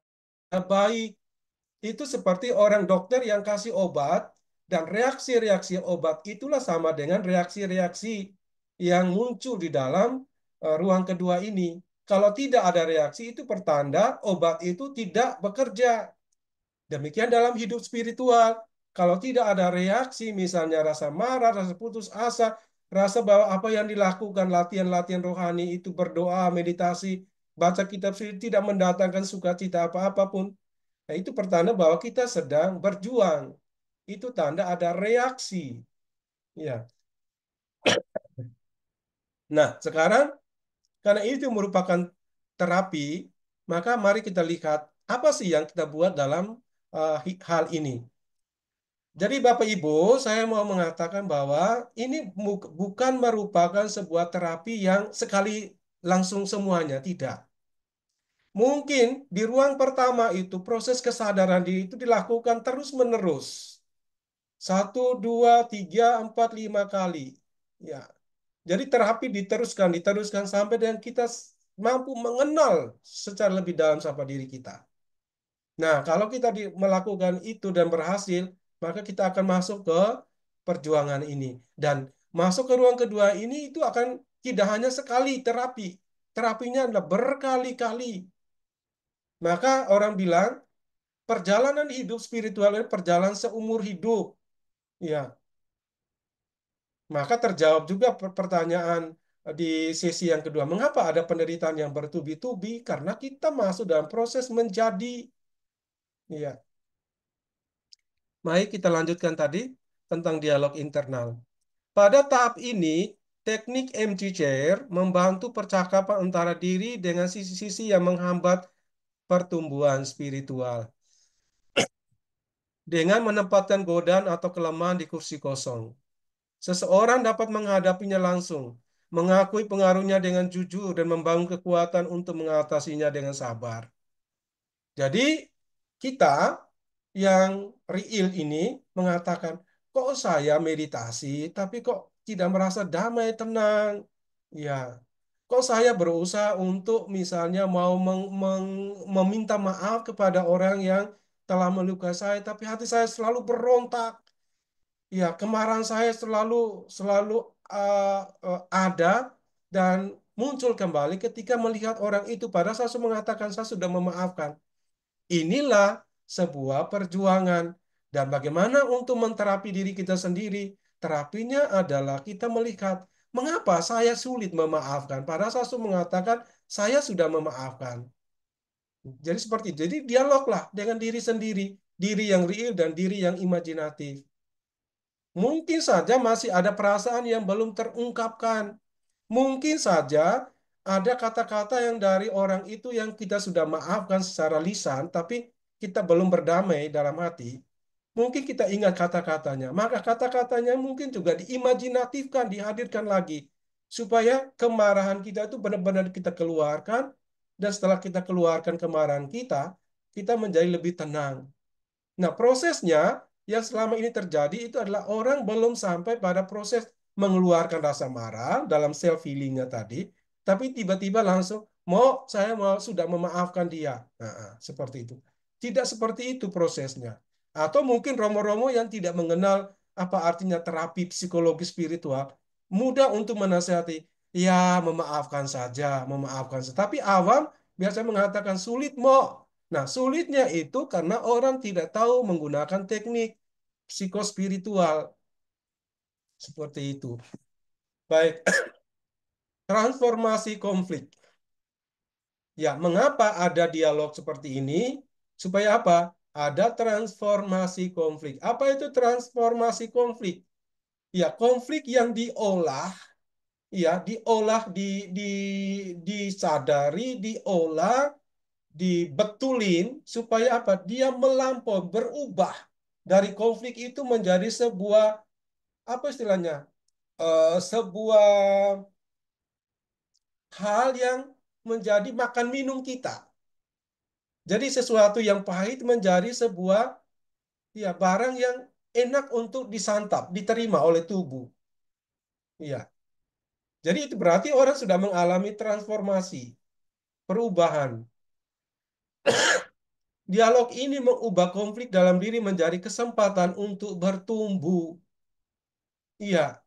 baik. Itu seperti orang dokter yang kasih obat, dan reaksi-reaksi obat itulah sama dengan reaksi-reaksi yang muncul di dalam ruang kedua ini. Kalau tidak ada reaksi, itu pertanda obat itu tidak bekerja. Demikian dalam hidup spiritual. Kalau tidak ada reaksi, misalnya rasa marah, rasa putus asa, rasa bahwa apa yang dilakukan, latihan-latihan rohani itu berdoa, meditasi, baca kitab suci tidak mendatangkan sukacita apa-apapun. Nah, itu pertanda bahwa kita sedang berjuang. Itu tanda ada reaksi. Ya. Nah, sekarang karena itu merupakan terapi, maka mari kita lihat apa sih yang kita buat dalam hal ini. Jadi Bapak Ibu, saya mau mengatakan bahwa ini bukan merupakan sebuah terapi yang sekali langsung semuanya, tidak. Mungkin di ruang pertama itu proses kesadaran diri itu dilakukan terus-menerus. Satu, dua, tiga, empat, lima kali. Ya, jadi terapi diteruskan, diteruskan sampai dengan kita mampu mengenal secara lebih dalam siapa diri kita. Nah, kalau kita melakukan itu dan berhasil, maka kita akan masuk ke perjuangan ini. Dan masuk ke ruang kedua ini itu akan tidak hanya sekali terapi. Terapinya adalah berkali-kali. Maka orang bilang, perjalanan hidup spiritual ini perjalanan seumur hidup. Ya, maka terjawab juga pertanyaan di sesi yang kedua. Mengapa ada penderitaan yang bertubi-tubi? Karena kita masuk dalam proses menjadi. Ya, mari kita lanjutkan tadi tentang dialog internal. Pada tahap ini, teknik empty chair membantu percakapan antara diri dengan sisi-sisi yang menghambat pertumbuhan spiritual. Dengan menempatkan godaan atau kelemahan di kursi kosong. Seseorang dapat menghadapinya langsung, mengakui pengaruhnya dengan jujur, dan membangun kekuatan untuk mengatasinya dengan sabar. Jadi, kita yang real ini mengatakan, kok saya meditasi, tapi kok tidak merasa damai, tenang. Ya, kok saya berusaha untuk misalnya mau meminta maaf kepada orang yang telah melukai saya, tapi hati saya selalu berontak. Ya, kemarahan saya selalu selalu ada dan muncul kembali ketika melihat orang itu. Padahal saya sudah mengatakan saya sudah memaafkan. Inilah sebuah perjuangan. Dan bagaimana untuk menterapi diri kita sendiri? Terapinya adalah kita melihat mengapa saya sulit memaafkan. Padahal saya sudah mengatakan saya sudah memaafkan. Jadi seperti itu. Jadi dialoglah dengan diri sendiri, diri yang real dan diri yang imajinatif. Mungkin saja masih ada perasaan yang belum terungkapkan. Mungkin saja ada kata-kata yang dari orang itu yang kita sudah maafkan secara lisan, tapi kita belum berdamai dalam hati. Mungkin kita ingat kata-katanya. Maka kata-katanya mungkin juga diimajinatifkan, dihadirkan lagi. Supaya kemarahan kita itu benar-benar kita keluarkan. Dan setelah kita keluarkan kemarahan kita menjadi lebih tenang. Nah, prosesnya yang selama ini terjadi itu adalah orang belum sampai pada proses mengeluarkan rasa marah dalam self healingnya tadi, tapi tiba-tiba langsung saya mau sudah memaafkan dia. Nah, seperti itu. Tidak seperti itu prosesnya. Atau mungkin romo-romo yang tidak mengenal apa artinya terapi psikologi spiritual, mudah untuk menasihati. Ya, memaafkan saja, memaafkan. Tapi awam biasa mengatakan sulit, Mo. Nah, sulitnya itu karena orang tidak tahu menggunakan teknik psikospiritual seperti itu. Baik, transformasi konflik. Ya, mengapa ada dialog seperti ini? Supaya apa? Ada transformasi konflik. Apa itu transformasi konflik? Ya, konflik yang diolah, ya, diolah, di, disadari, diolah, dibetulin supaya apa? Dia melampaui, berubah dari konflik itu menjadi sebuah apa istilahnya? Sebuah hal yang menjadi makan minum kita. Jadi sesuatu yang pahit menjadi sebuah ya barang yang enak untuk disantap, diterima oleh tubuh. Iya. Jadi itu berarti orang sudah mengalami transformasi, perubahan. Dialog ini mengubah konflik dalam diri menjadi kesempatan untuk bertumbuh. Iya,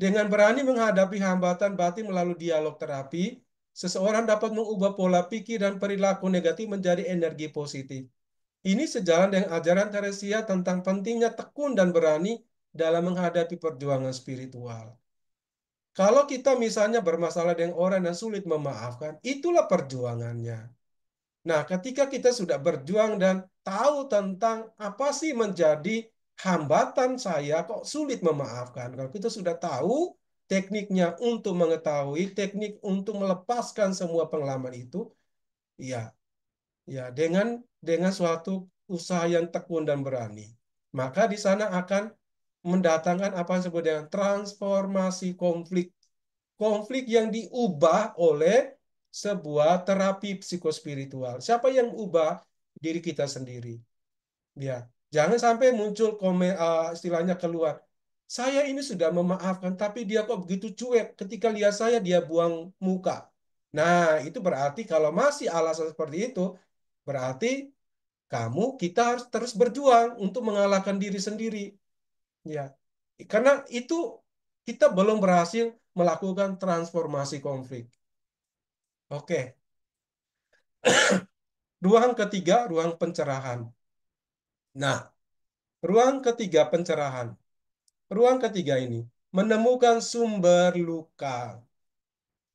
dengan berani menghadapi hambatan batin melalui dialog terapi, seseorang dapat mengubah pola pikir dan perilaku negatif menjadi energi positif. Ini sejalan dengan ajaran Teresia tentang pentingnya tekun dan berani dalam menghadapi perjuangan spiritual. Kalau kita misalnya bermasalah dengan orang yang sulit memaafkan, itulah perjuangannya. Nah, ketika kita sudah berjuang dan tahu tentang apa sih menjadi hambatan saya kok sulit memaafkan. Kalau kita sudah tahu tekniknya untuk mengetahui, teknik untuk melepaskan semua pengalaman itu, ya, ya dengan suatu usaha yang tekun dan berani. Maka di sana akan mendatangkan apa yang disebut dengan transformasi konflik. Konflik yang diubah oleh sebuah terapi psikospiritual. Siapa yang ubah? Diri kita sendiri. Ya, jangan sampai muncul istilahnya keluar. Saya ini sudah memaafkan, tapi dia kok begitu cuek. Ketika lihat saya, dia buang muka. Nah, itu berarti kalau masih alasan seperti itu, berarti kita harus terus berjuang untuk mengalahkan diri sendiri. Ya, karena itu kita belum berhasil melakukan transformasi konflik. Oke, ruang ketiga, ruang pencerahan. Nah, ruang ketiga pencerahan. Ruang ketiga ini menemukan sumber luka.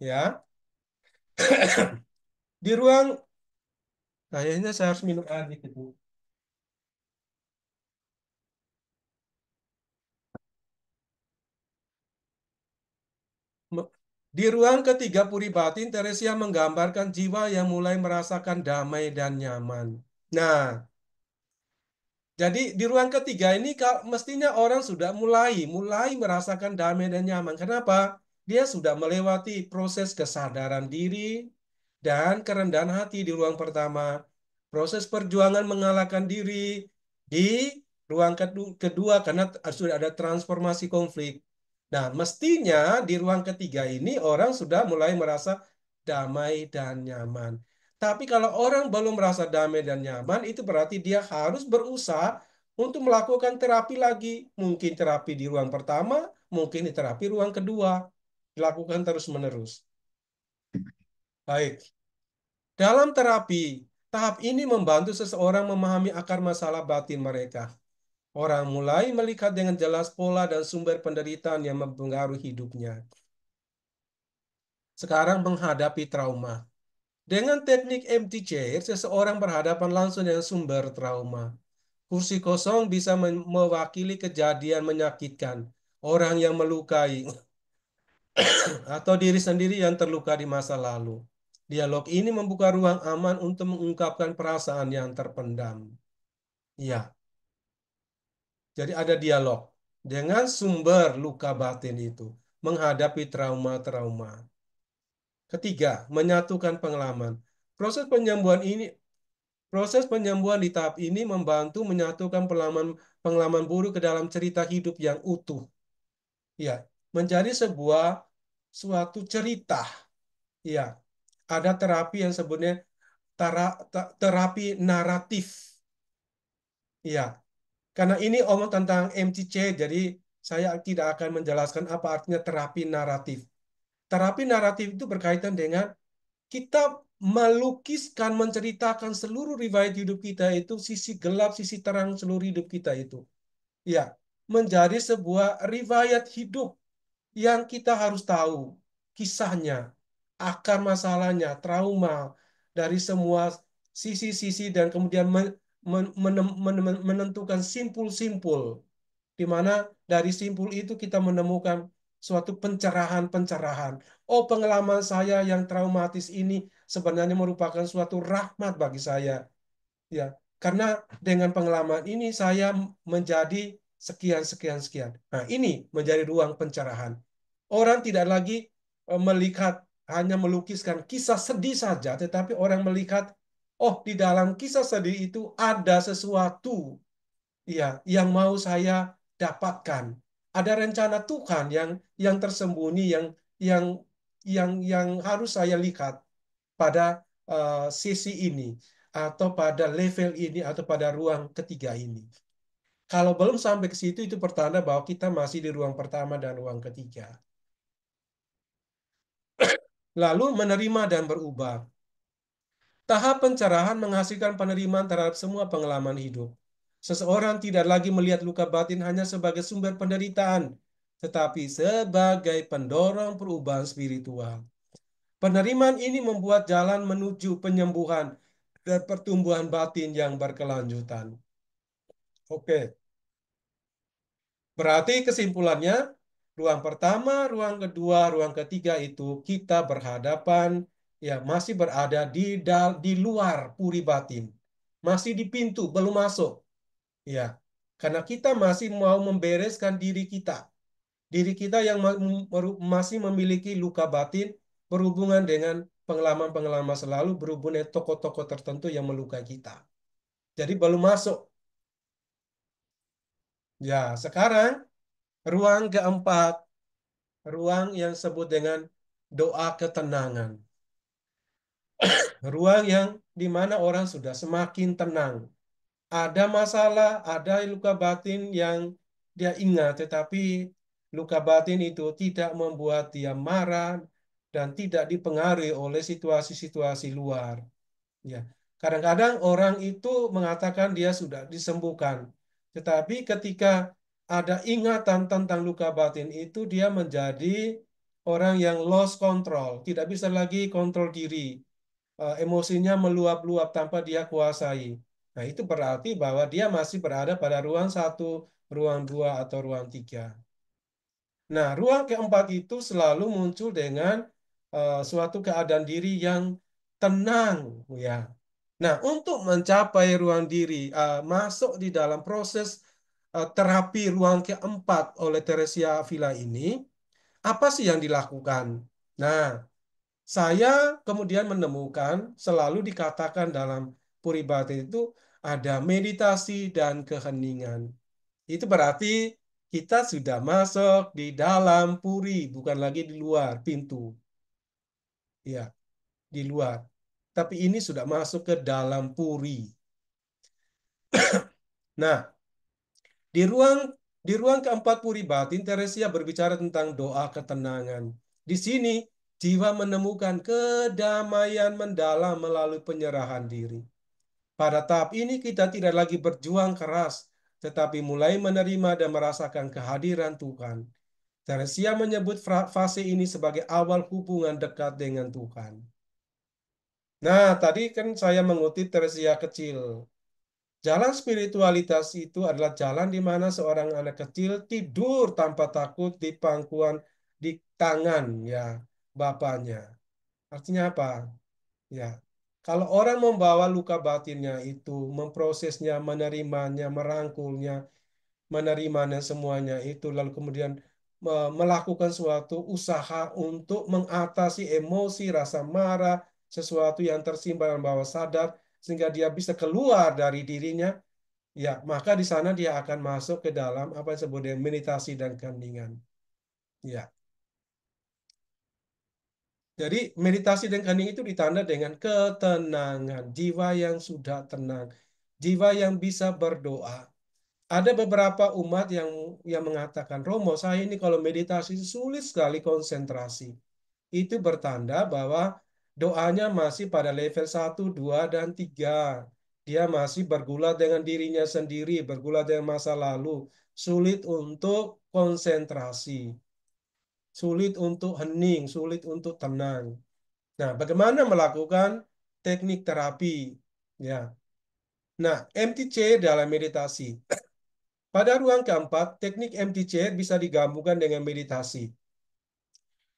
Ya, di ruang, kayaknya saya harus minum air dikit. Me- Di ruang ketiga puri batin, Teresia menggambarkan jiwa yang mulai merasakan damai dan nyaman. Nah, jadi di ruang ketiga ini mestinya orang sudah mulai merasakan damai dan nyaman. Kenapa? Dia sudah melewati proses kesadaran diri dan kerendahan hati di ruang pertama. Proses perjuangan mengalahkan diri di ruang kedua karena sudah ada transformasi konflik. Nah, mestinya di ruang ketiga ini orang sudah mulai merasa damai dan nyaman. Tapi kalau orang belum merasa damai dan nyaman, itu berarti dia harus berusaha untuk melakukan terapi lagi. Mungkin terapi di ruang pertama, mungkin di terapi ruang kedua. Dilakukan terus-menerus. Baik. Dalam terapi, tahap ini membantu seseorang memahami akar masalah batin mereka. Orang mulai melihat dengan jelas pola dan sumber penderitaan yang mempengaruhi hidupnya. Sekarang menghadapi trauma. Dengan teknik empty chair, seseorang berhadapan langsung dengan sumber trauma. Kursi kosong bisa mewakili kejadian menyakitkan, orang yang melukai, atau diri sendiri yang terluka di masa lalu. Dialog ini membuka ruang aman untuk mengungkapkan perasaan yang terpendam. Ya, jadi ada dialog dengan sumber luka batin itu, menghadapi trauma-trauma. Ketiga, menyatukan pengalaman. Proses penyembuhan ini Proses penyembuhan di tahap ini membantu menyatukan pengalaman pengalaman buruk ke dalam cerita hidup yang utuh. Ya, menjadi suatu cerita. Ya, ada terapi yang sebenarnya terapi naratif. Ya, karena ini omong tentang MCC, jadi saya tidak akan menjelaskan apa artinya terapi naratif. Terapi naratif itu berkaitan dengan kita melukiskan, menceritakan seluruh riwayat hidup kita itu, sisi gelap, sisi terang seluruh hidup kita itu. Ya, menjadi sebuah riwayat hidup yang kita harus tahu kisahnya, akar masalahnya, trauma dari semua sisi-sisi dan kemudian menentukan simpul-simpul di mana dari simpul itu kita menemukan suatu pencerahan-pencerahan. Oh, pengalaman saya yang traumatis ini sebenarnya merupakan suatu rahmat bagi saya. Ya, karena dengan pengalaman ini saya menjadi sekian, sekian, sekian. Nah, ini menjadi ruang pencerahan. Orang tidak lagi melihat hanya melukiskan kisah sedih saja, tetapi orang melihat, oh, di dalam kisah sedih itu ada sesuatu, ya, yang mau saya dapatkan. Ada rencana Tuhan yang tersembunyi, yang yang harus saya lihat pada sisi ini, atau pada level ini, atau pada ruang ketiga ini. Kalau belum sampai ke situ, itu pertanda bahwa kita masih di ruang pertama dan ruang ketiga. Lalu menerima dan berubah. Tahap pencerahan menghasilkan penerimaan terhadap semua pengalaman hidup. Seseorang tidak lagi melihat luka batin hanya sebagai sumber penderitaan, tetapi sebagai pendorong perubahan spiritual. Penerimaan ini membuat jalan menuju penyembuhan dan pertumbuhan batin yang berkelanjutan. Oke, berarti kesimpulannya, ruang pertama, ruang kedua, ruang ketiga itu kita berhadapan, ya masih berada di luar puri batin, masih di pintu, belum masuk, ya, karena kita masih mau membereskan diri kita yang masih memiliki luka batin berhubungan dengan pengalaman-pengalaman masa lalu, berhubungan dengan tokoh-tokoh tertentu yang melukai kita. Jadi belum masuk. Ya, sekarang ruang keempat, ruang yang disebut dengan doa ketenangan. Ruang yang di mana orang sudah semakin tenang. Ada masalah, ada luka batin yang dia ingat, tetapi luka batin itu tidak membuat dia marah dan tidak dipengaruhi oleh situasi-situasi luar. Ya, kadang-kadang orang itu mengatakan dia sudah disembuhkan, tetapi ketika ada ingatan tentang luka batin itu, dia menjadi orang yang lost control, tidak bisa lagi kontrol diri. Emosinya meluap-luap tanpa dia kuasai. Nah, itu berarti bahwa dia masih berada pada ruang satu, ruang dua, atau ruang tiga. Nah, ruang keempat itu selalu muncul dengan suatu keadaan diri yang tenang, ya. Nah, untuk mencapai ruang diri, masuk di dalam proses terapi ruang keempat oleh Teresia Avila ini, apa sih yang dilakukan? Nah, saya kemudian menemukan selalu dikatakan dalam Puribata itu ada meditasi dan keheningan. Itu berarti kita sudah masuk di dalam puri, bukan lagi di luar pintu. Ya, di luar. Tapi ini sudah masuk ke dalam puri. Nah, di ruang di ruang keempat puri batin, Teresia berbicara tentang doa ketenangan. Di sini, jiwa menemukan kedamaian mendalam melalui penyerahan diri. Pada tahap ini, kita tidak lagi berjuang keras, tetapi mulai menerima dan merasakan kehadiran Tuhan. Teresia menyebut fase ini sebagai awal hubungan dekat dengan Tuhan. Nah, tadi kan saya mengutip Teresia kecil. Jalan spiritualitas itu adalah jalan di mana seorang anak kecil tidur tanpa takut di pangkuan di tangan ya bapaknya. Artinya apa? Ya. Kalau orang membawa luka batinnya itu, memprosesnya, menerimanya, merangkulnya, menerimanya semuanya itu, lalu kemudian melakukan suatu usaha untuk mengatasi emosi, rasa marah, sesuatu yang tersimpan dalam bawah sadar, sehingga dia bisa keluar dari dirinya. Ya, maka di sana dia akan masuk ke dalam apa yang disebut dengan meditasi dan keheningan. Ya, jadi meditasi dan keheningan itu ditanda dengan ketenangan, jiwa yang sudah tenang, jiwa yang bisa berdoa. Ada beberapa umat yang mengatakan, Romo, saya ini kalau meditasi sulit sekali konsentrasi. Itu bertanda bahwa doanya masih pada level 1, 2, dan 3. Dia masih bergulat dengan dirinya sendiri, bergulat dengan masa lalu, sulit untuk konsentrasi, sulit untuk hening, sulit untuk tenang. Nah, bagaimana melakukan teknik terapi? Ya. Nah, MTC dalam meditasi. Pada ruang keempat, teknik MTC bisa digabungkan dengan meditasi.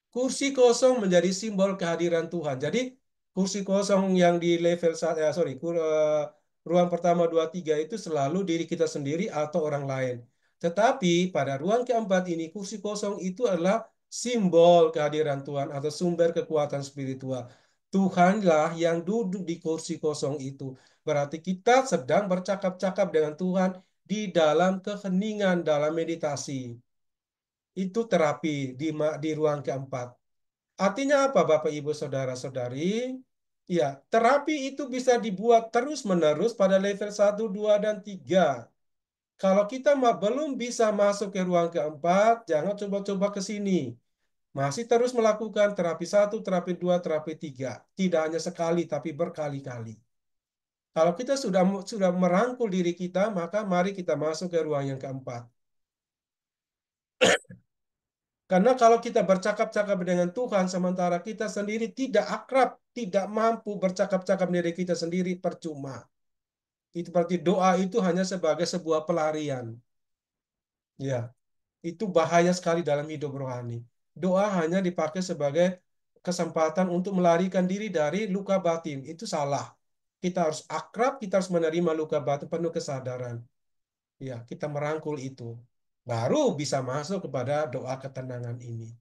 Kursi kosong menjadi simbol kehadiran Tuhan. Jadi kursi kosong yang di level satu, ruang pertama, dua, tiga itu selalu diri kita sendiri atau orang lain. Tetapi pada ruang keempat ini kursi kosong itu adalah simbol kehadiran Tuhan atau sumber kekuatan spiritual. Tuhanlah yang duduk di kursi kosong itu. Berarti kita sedang bercakap-cakap dengan Tuhan di dalam keheningan dalam meditasi. Itu terapi di ruang keempat. Artinya apa, Bapak, Ibu, Saudara-saudari? Ya, terapi itu bisa dibuat terus-menerus pada level 1, 2, dan 3. Kalau kita belum bisa masuk ke ruang keempat, jangan coba-coba ke sini. Masih terus melakukan terapi 1, terapi 2, terapi 3. Tidak hanya sekali, tapi berkali-kali. Kalau kita sudah merangkul diri kita, maka mari kita masuk ke ruang yang keempat. Karena kalau kita bercakap-cakap dengan Tuhan, sementara kita sendiri tidak akrab, tidak mampu bercakap-cakap diri kita sendiri, percuma. Itu berarti doa itu hanya sebagai sebuah pelarian. Ya, itu bahaya sekali dalam hidup rohani. Doa hanya dipakai sebagai kesempatan untuk melarikan diri dari luka batin. Itu salah. Kita harus akrab, kita harus menerima luka batin penuh kesadaran. Ya, kita merangkul itu. Baru bisa masuk kepada doa ketenangan ini.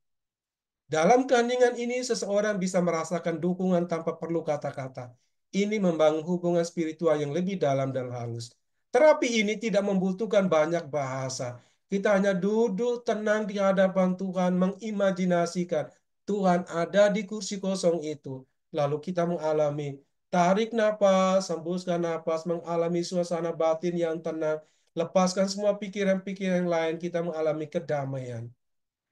Dalam keheningan ini, seseorang bisa merasakan dukungan tanpa perlu kata-kata. Ini membangun hubungan spiritual yang lebih dalam dan halus. Terapi ini tidak membutuhkan banyak bahasa. Kita hanya duduk tenang di hadapan Tuhan, mengimajinasikan Tuhan ada di kursi kosong itu. Lalu kita mengalami tarik napas, hembuskan napas, mengalami suasana batin yang tenang, lepaskan semua pikiran-pikiran lain, kita mengalami kedamaian.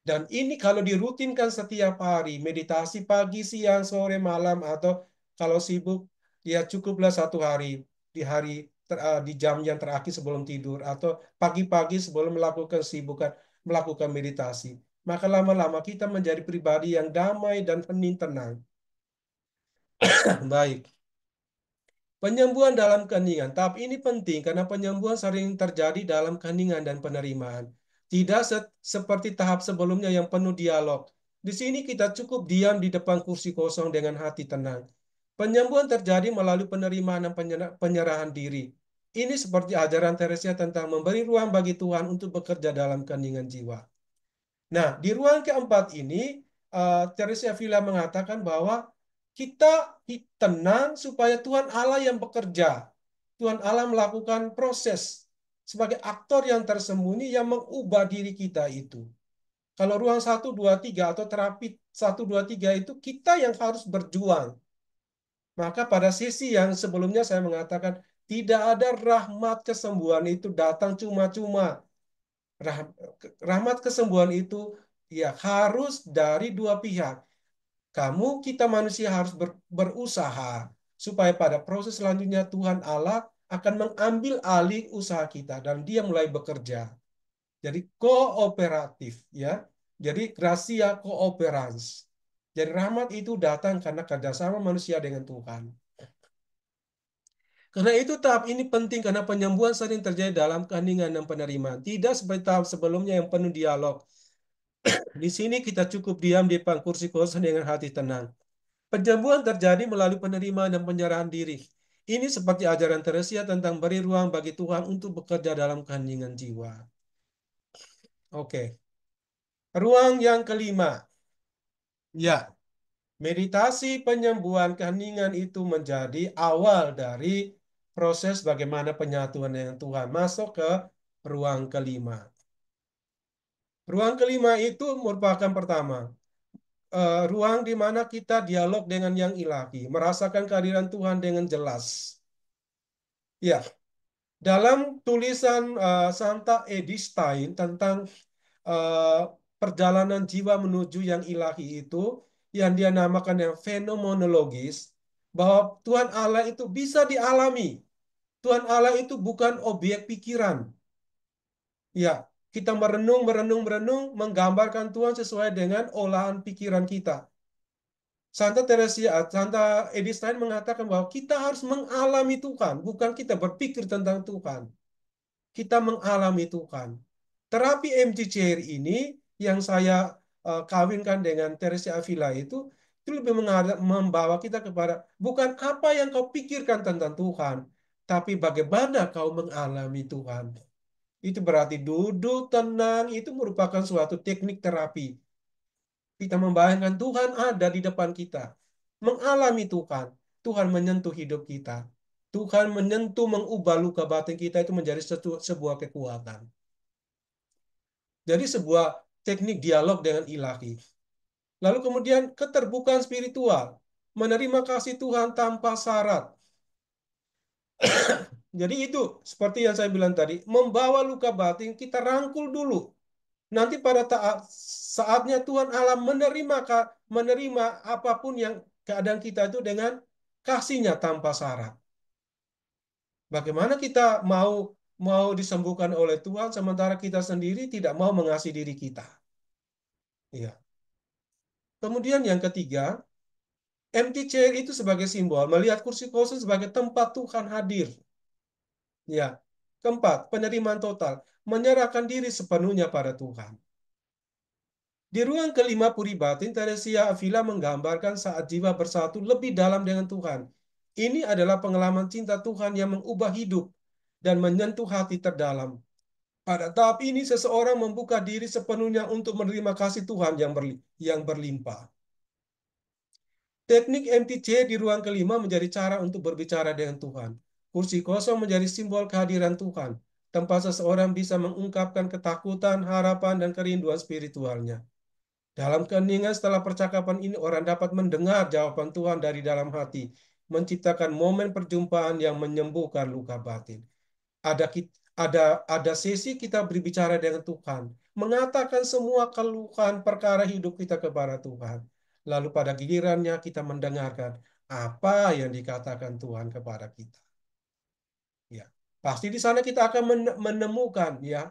Dan ini kalau dirutinkan setiap hari, meditasi pagi, siang, sore, malam, atau kalau sibuk, ya cukuplah 1 hari di jam yang terakhir sebelum tidur, atau pagi-pagi sebelum melakukan sibukan, melakukan meditasi. Maka lama-lama kita menjadi pribadi yang damai dan hening tenang. Baik. Penyembuhan dalam keheningan. Tahap ini penting karena penyembuhan sering terjadi dalam keheningan dan penerimaan. Tidak seperti tahap sebelumnya yang penuh dialog. Di sini kita cukup diam di depan kursi kosong dengan hati tenang. Penyembuhan terjadi melalui penerimaan dan penyerahan diri. Ini seperti ajaran Teresia tentang memberi ruang bagi Tuhan untuk bekerja dalam keheningan jiwa. Nah, di ruang keempat ini, Teresa Avila mengatakan bahwa kita tenang supaya Tuhan Allah yang bekerja. Tuhan Allah melakukan proses sebagai aktor yang tersembunyi yang mengubah diri kita itu. Kalau ruang 1, 2, 3 atau terapi 1, 2, 3 itu kita yang harus berjuang. Maka pada sisi yang sebelumnya saya mengatakan tidak ada rahmat kesembuhan itu datang cuma-cuma. Rah- Rahmat kesembuhan itu ya harus dari dua pihak. Kita manusia harus berusaha supaya pada proses selanjutnya Tuhan Allah akan mengambil alih usaha kita dan dia mulai bekerja. Jadi kooperatif ya. Jadi gracia cooperans. Jadi rahmat itu datang karena kerjasama manusia dengan Tuhan. Karena itu tahap ini penting karena penyembuhan sering terjadi dalam keheningan dan penerimaan. Tidak seperti tahap sebelumnya yang penuh dialog. Di sini kita cukup diam di depan kursi kosong dengan hati tenang. Penyembuhan terjadi melalui penerimaan dan penyerahan diri. Ini seperti ajaran Teresia tentang beri ruang bagi Tuhan untuk bekerja dalam keheningan jiwa. Oke. Ruang yang kelima. Ya, meditasi penyembuhan keheningan itu menjadi awal dari proses bagaimana penyatuan dengan Tuhan. Masuk ke ruang kelima. Ruang kelima itu merupakan pertama, ruang di mana kita dialog dengan yang ilahi, merasakan kehadiran Tuhan dengan jelas. Ya, dalam tulisan Santa Edith Stein tentang eh, perjalanan jiwa menuju yang ilahi itu, yang dia namakan yang fenomenologis, bahwa Tuhan Allah itu bisa dialami. Tuhan Allah itu bukan objek pikiran. Ya, kita merenung, merenung, merenung, menggambarkan Tuhan sesuai dengan olahan pikiran kita. Santa Edith Stein mengatakan bahwa kita harus mengalami Tuhan, bukan kita berpikir tentang Tuhan. Kita mengalami Tuhan. Terapi MTCR ini yang saya kawinkan dengan Teresa Avila itu lebih membawa kita kepada bukan apa yang kau pikirkan tentang Tuhan, tapi bagaimana kau mengalami Tuhan. Itu berarti duduk tenang itu merupakan suatu teknik terapi. Kita membayangkan Tuhan ada di depan kita, mengalami Tuhan. Tuhan menyentuh hidup kita. Tuhan menyentuh, mengubah luka batin kita itu menjadi sebuah kekuatan. Jadi sebuah teknik dialog dengan ilahi. Lalu kemudian keterbukaan spiritual. Menerima kasih Tuhan tanpa syarat. Jadi itu seperti yang saya bilang tadi. Membawa luka batin kita rangkul dulu. Nanti pada saatnya Tuhan Allah menerima apapun yang keadaan kita itu dengan kasihnya tanpa syarat. Bagaimana kita mau mau disembuhkan oleh Tuhan sementara kita sendiri tidak mau mengasihi diri kita. Iya. Kemudian yang ketiga, empty chair itu sebagai simbol, melihat kursi kosong sebagai tempat Tuhan hadir. Ya. Keempat, penerimaan total, menyerahkan diri sepenuhnya pada Tuhan. Di ruang kelima puri batin, Teresia Avila menggambarkan saat jiwa bersatu lebih dalam dengan Tuhan. Ini adalah pengalaman cinta Tuhan yang mengubah hidup dan menyentuh hati terdalam. Pada tahap ini, seseorang membuka diri sepenuhnya untuk menerima kasih Tuhan yang berlimpah. Teknik MTC di ruang kelima menjadi cara untuk berbicara dengan Tuhan. Kursi kosong menjadi simbol kehadiran Tuhan, tempat seseorang bisa mengungkapkan ketakutan, harapan, dan kerinduan spiritualnya. Dalam keheningan setelah percakapan ini, orang dapat mendengar jawaban Tuhan dari dalam hati, menciptakan momen perjumpaan yang menyembuhkan luka batin. Ada ada sesi kita berbicara dengan Tuhan, mengatakan semua keluhan perkara hidup kita kepada Tuhan. Lalu pada gilirannya kita mendengarkan apa yang dikatakan Tuhan kepada kita. Ya, pasti di sana kita akan menemukan ya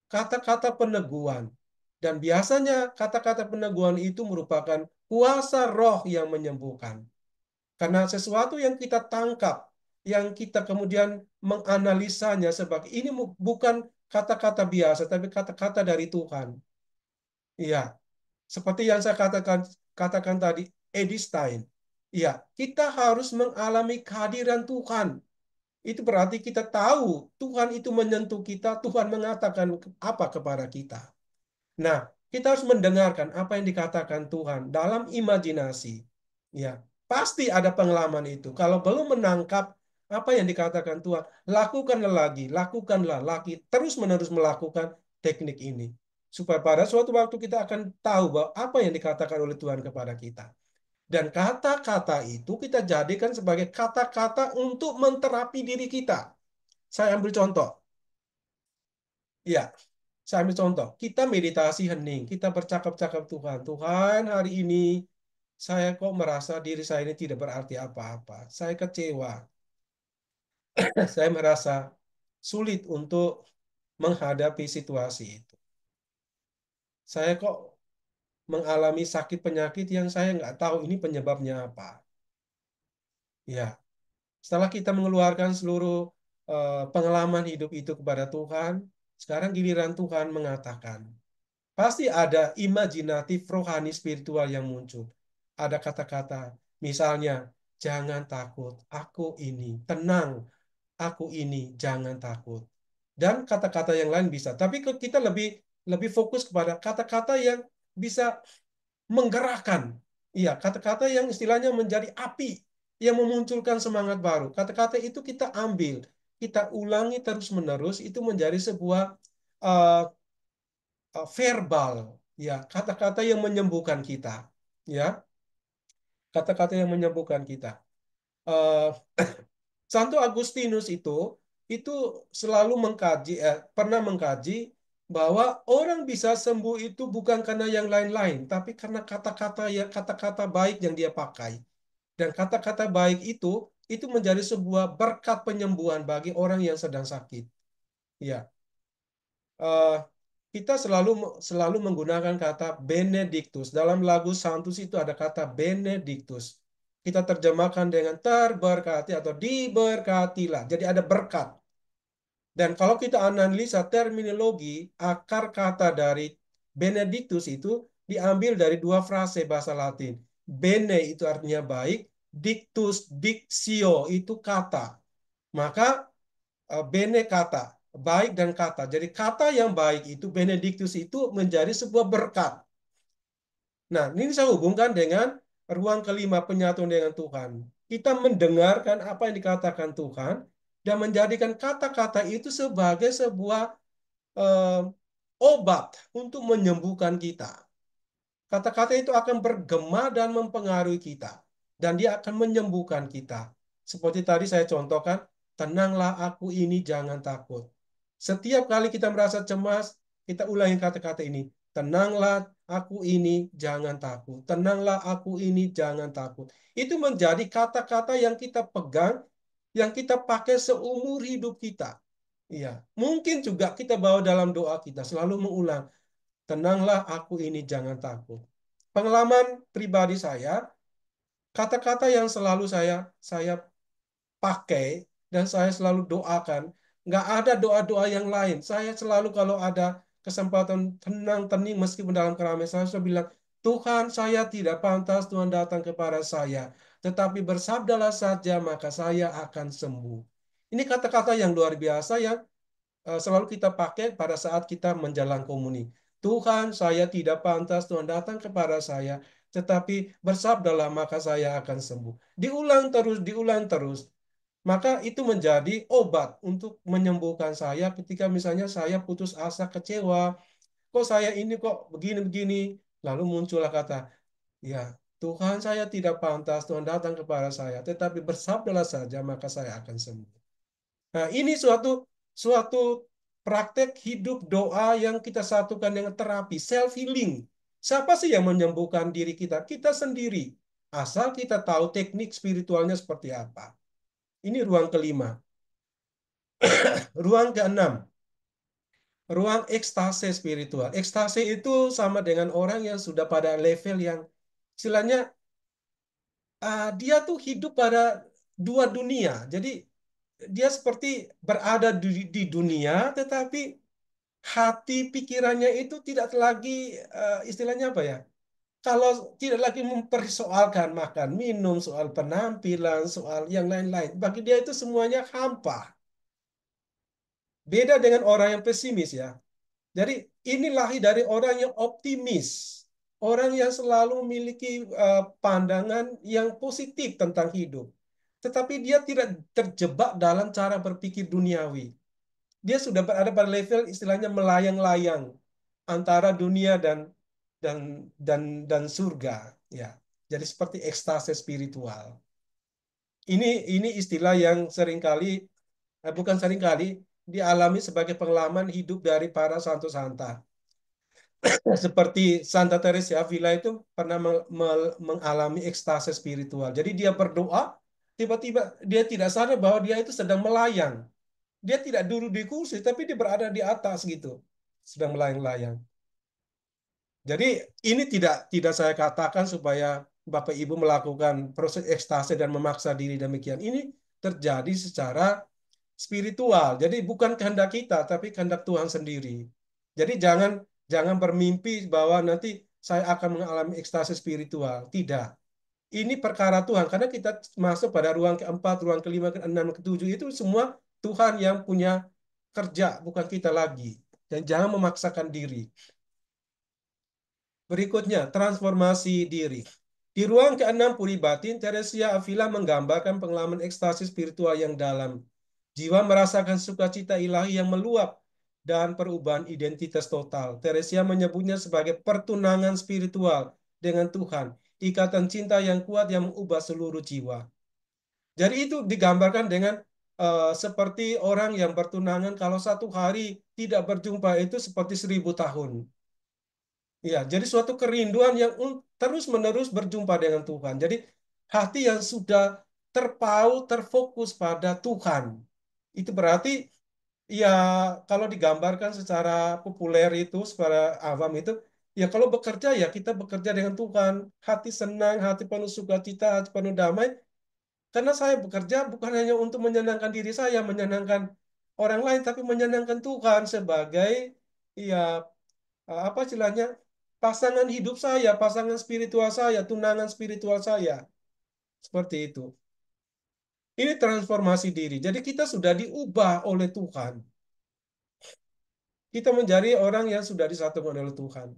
kata-kata peneguhan. Dan biasanya kata-kata peneguhan itu merupakan kuasa roh yang menyembuhkan. Karena sesuatu yang kita tangkap, yang kita kemudian menganalisanya sebagai ini bukan kata-kata biasa, tapi kata-kata dari Tuhan. Iya, seperti yang saya katakan tadi, Edith Stein. Iya, kita harus mengalami kehadiran Tuhan. Itu berarti kita tahu Tuhan itu menyentuh kita, Tuhan mengatakan apa kepada kita. Nah, kita harus mendengarkan apa yang dikatakan Tuhan dalam imajinasi. Ya, pasti ada pengalaman itu. Kalau belum menangkap apa yang dikatakan Tuhan, lakukanlah lagi, terus-menerus melakukan teknik ini. Supaya pada suatu waktu kita akan tahu bahwa apa yang dikatakan oleh Tuhan kepada kita. Dan kata-kata itu kita jadikan sebagai kata-kata untuk menterapi diri kita. Saya ambil contoh. Ya, saya ambil contoh, kita meditasi hening, kita bercakap-cakap Tuhan. Tuhan, hari ini saya kok merasa diri saya ini tidak berarti apa-apa. Saya kecewa. Saya merasa sulit untuk menghadapi situasi itu. Saya kok mengalami sakit penyakit yang saya nggak tahu ini penyebabnya apa. Ya, setelah kita mengeluarkan seluruh pengalaman hidup itu kepada Tuhan, sekarang giliran Tuhan mengatakan, pasti ada imajinatif rohani spiritual yang muncul. Ada kata-kata, misalnya, jangan takut, aku ini, tenang, aku ini, jangan takut. Dan kata-kata yang lain bisa. Tapi kita lebih lebih fokus kepada kata-kata yang bisa menggerakkan. Iya, kata-kata yang istilahnya menjadi api yang memunculkan semangat baru. Kata-kata itu kita ambil, kita ulangi terus-menerus, itu menjadi sebuah uh, verbal, ya, kata-kata yang menyembuhkan kita, ya, kata-kata yang menyembuhkan kita. Eh, Santo Agustinus itu selalu pernah mengkaji bahwa orang bisa sembuh itu bukan karena yang lain-lain, tapi karena kata-kata ya kata-kata baik yang dia pakai. Dan kata-kata baik itu menjadi sebuah berkat penyembuhan bagi orang yang sedang sakit. Ya, eh, kita selalu selalu menggunakan kata Benedictus. Dalam lagu Sanctus itu ada kata Benedictus. Kita terjemahkan dengan terberkati atau diberkatilah. Jadi ada berkat. Dan kalau kita analisa terminologi, akar kata dari Benedictus itu diambil dari dua frase bahasa Latin. Bene itu artinya baik, dictus, dictio itu kata. Maka bene kata, baik dan kata. Jadi kata yang baik itu, Benedictus itu menjadi sebuah berkat. Nah, ini saya hubungkan dengan ruang kelima penyatuan dengan Tuhan. Kita mendengarkan apa yang dikatakan Tuhan dan menjadikan kata-kata itu sebagai sebuah eh, obat untuk menyembuhkan kita. Kata-kata itu akan bergema dan mempengaruhi kita. Dan dia akan menyembuhkan kita. Seperti tadi saya contohkan, tenanglah aku ini, jangan takut. Setiap kali kita merasa cemas, kita ulangi kata-kata ini. Tenanglah aku ini, jangan takut. Tenanglah aku ini, jangan takut. Itu menjadi kata-kata yang kita pegang, yang kita pakai seumur hidup kita. Iya, mungkin juga kita bawa dalam doa kita, selalu mengulang. Tenanglah aku ini, jangan takut. Pengalaman pribadi saya, kata-kata yang selalu saya pakai dan saya selalu doakan, nggak ada doa-doa yang lain. Saya selalu kalau ada kesempatan tenang, tening, meskipun dalam keramaian, saya selalu bilang, Tuhan, saya tidak pantas Tuhan datang kepada saya, tetapi bersabdalah saja, maka saya akan sembuh. Ini kata-kata yang luar biasa yang selalu kita pakai pada saat kita menjalankan komuni. Tuhan, saya tidak pantas Tuhan datang kepada saya, tetapi bersabdalah maka saya akan sembuh. Diulang terus. Maka itu menjadi obat untuk menyembuhkan saya ketika misalnya saya putus asa, kecewa. Kok saya ini kok begini-begini? Lalu muncullah kata, ya Tuhan saya tidak pantas Tuhan datang kepada saya, tetapi bersabdalah saja maka saya akan sembuh. Nah, ini suatu suatu praktek hidup doa yang kita satukan dengan terapi, self healing. Siapa sih yang menyembuhkan diri kita? Kita sendiri. Asal kita tahu teknik spiritualnya seperti apa. Ini ruang kelima. Ruang keenam, ruang ekstase spiritual. Ekstase itu sama dengan orang yang sudah pada level yang istilahnya dia tuh hidup pada dua dunia. Jadi dia seperti berada di dunia, tetapi hati pikirannya itu tidak lagi istilahnya apa ya? Kalau tidak lagi mempersoalkan makan, minum, soal penampilan, soal yang lain-lain. Bagi dia itu semuanya hampa. Beda dengan orang yang pesimis ya. Jadi ini lahir dari orang yang optimis. Orang yang selalu memiliki pandangan yang positif tentang hidup. Tetapi dia tidak terjebak dalam cara berpikir duniawi. Dia sudah berada pada level istilahnya melayang-layang antara dunia dan dan dan surga ya. Jadi seperti ekstase spiritual. Ini istilah yang seringkali bukan seringkali dialami sebagai pengalaman hidup dari para santo santa. Seperti Santa Teresa Avila itu pernah mengalami ekstase spiritual. Jadi dia berdoa, tiba-tiba dia tidak sadar bahwa dia itu sedang melayang. Dia tidak duduk di kursi, tapi dia berada di atas gitu, sedang melayang-layang. Jadi ini tidak saya katakan supaya Bapak Ibu melakukan proses ekstase dan memaksa diri demikian. Ini terjadi secara spiritual. Jadi bukan kehendak kita, tapi kehendak Tuhan sendiri. Jadi jangan jangan bermimpi bahwa nanti saya akan mengalami ekstase spiritual. Tidak. Ini perkara Tuhan karena kita masuk pada ruang keempat, ruang kelima, keenam, ketujuh itu semua Tuhan yang punya kerja, bukan kita lagi. Dan jangan memaksakan diri. Berikutnya, transformasi diri. Di ruang keenam puri batin, Teresia Avila menggambarkan pengalaman ekstasi spiritual yang dalam. Jiwa merasakan sukacita ilahi yang meluap dan perubahan identitas total. Teresia menyebutnya sebagai pertunangan spiritual dengan Tuhan, ikatan cinta yang kuat yang mengubah seluruh jiwa. Jadi itu digambarkan dengan seperti orang yang bertunangan kalau satu hari tidak berjumpa itu seperti 1.000 tahun. Ya, jadi suatu kerinduan yang terus-menerus berjumpa dengan Tuhan. Jadi hati yang sudah terpaut, terfokus pada Tuhan. Itu berarti ya kalau digambarkan secara populer itu, secara awam itu, ya kalau bekerja ya kita bekerja dengan Tuhan. Hati senang, hati penuh sukacita, hati penuh damai. Karena saya bekerja bukan hanya untuk menyenangkan diri saya, menyenangkan orang lain, tapi menyenangkan Tuhan sebagai ya apa istilahnya pasangan hidup saya, pasangan spiritual saya, tunangan spiritual saya. Seperti itu. Ini transformasi diri. Jadi kita sudah diubah oleh Tuhan. Kita menjadi orang yang sudah disatukan oleh Tuhan.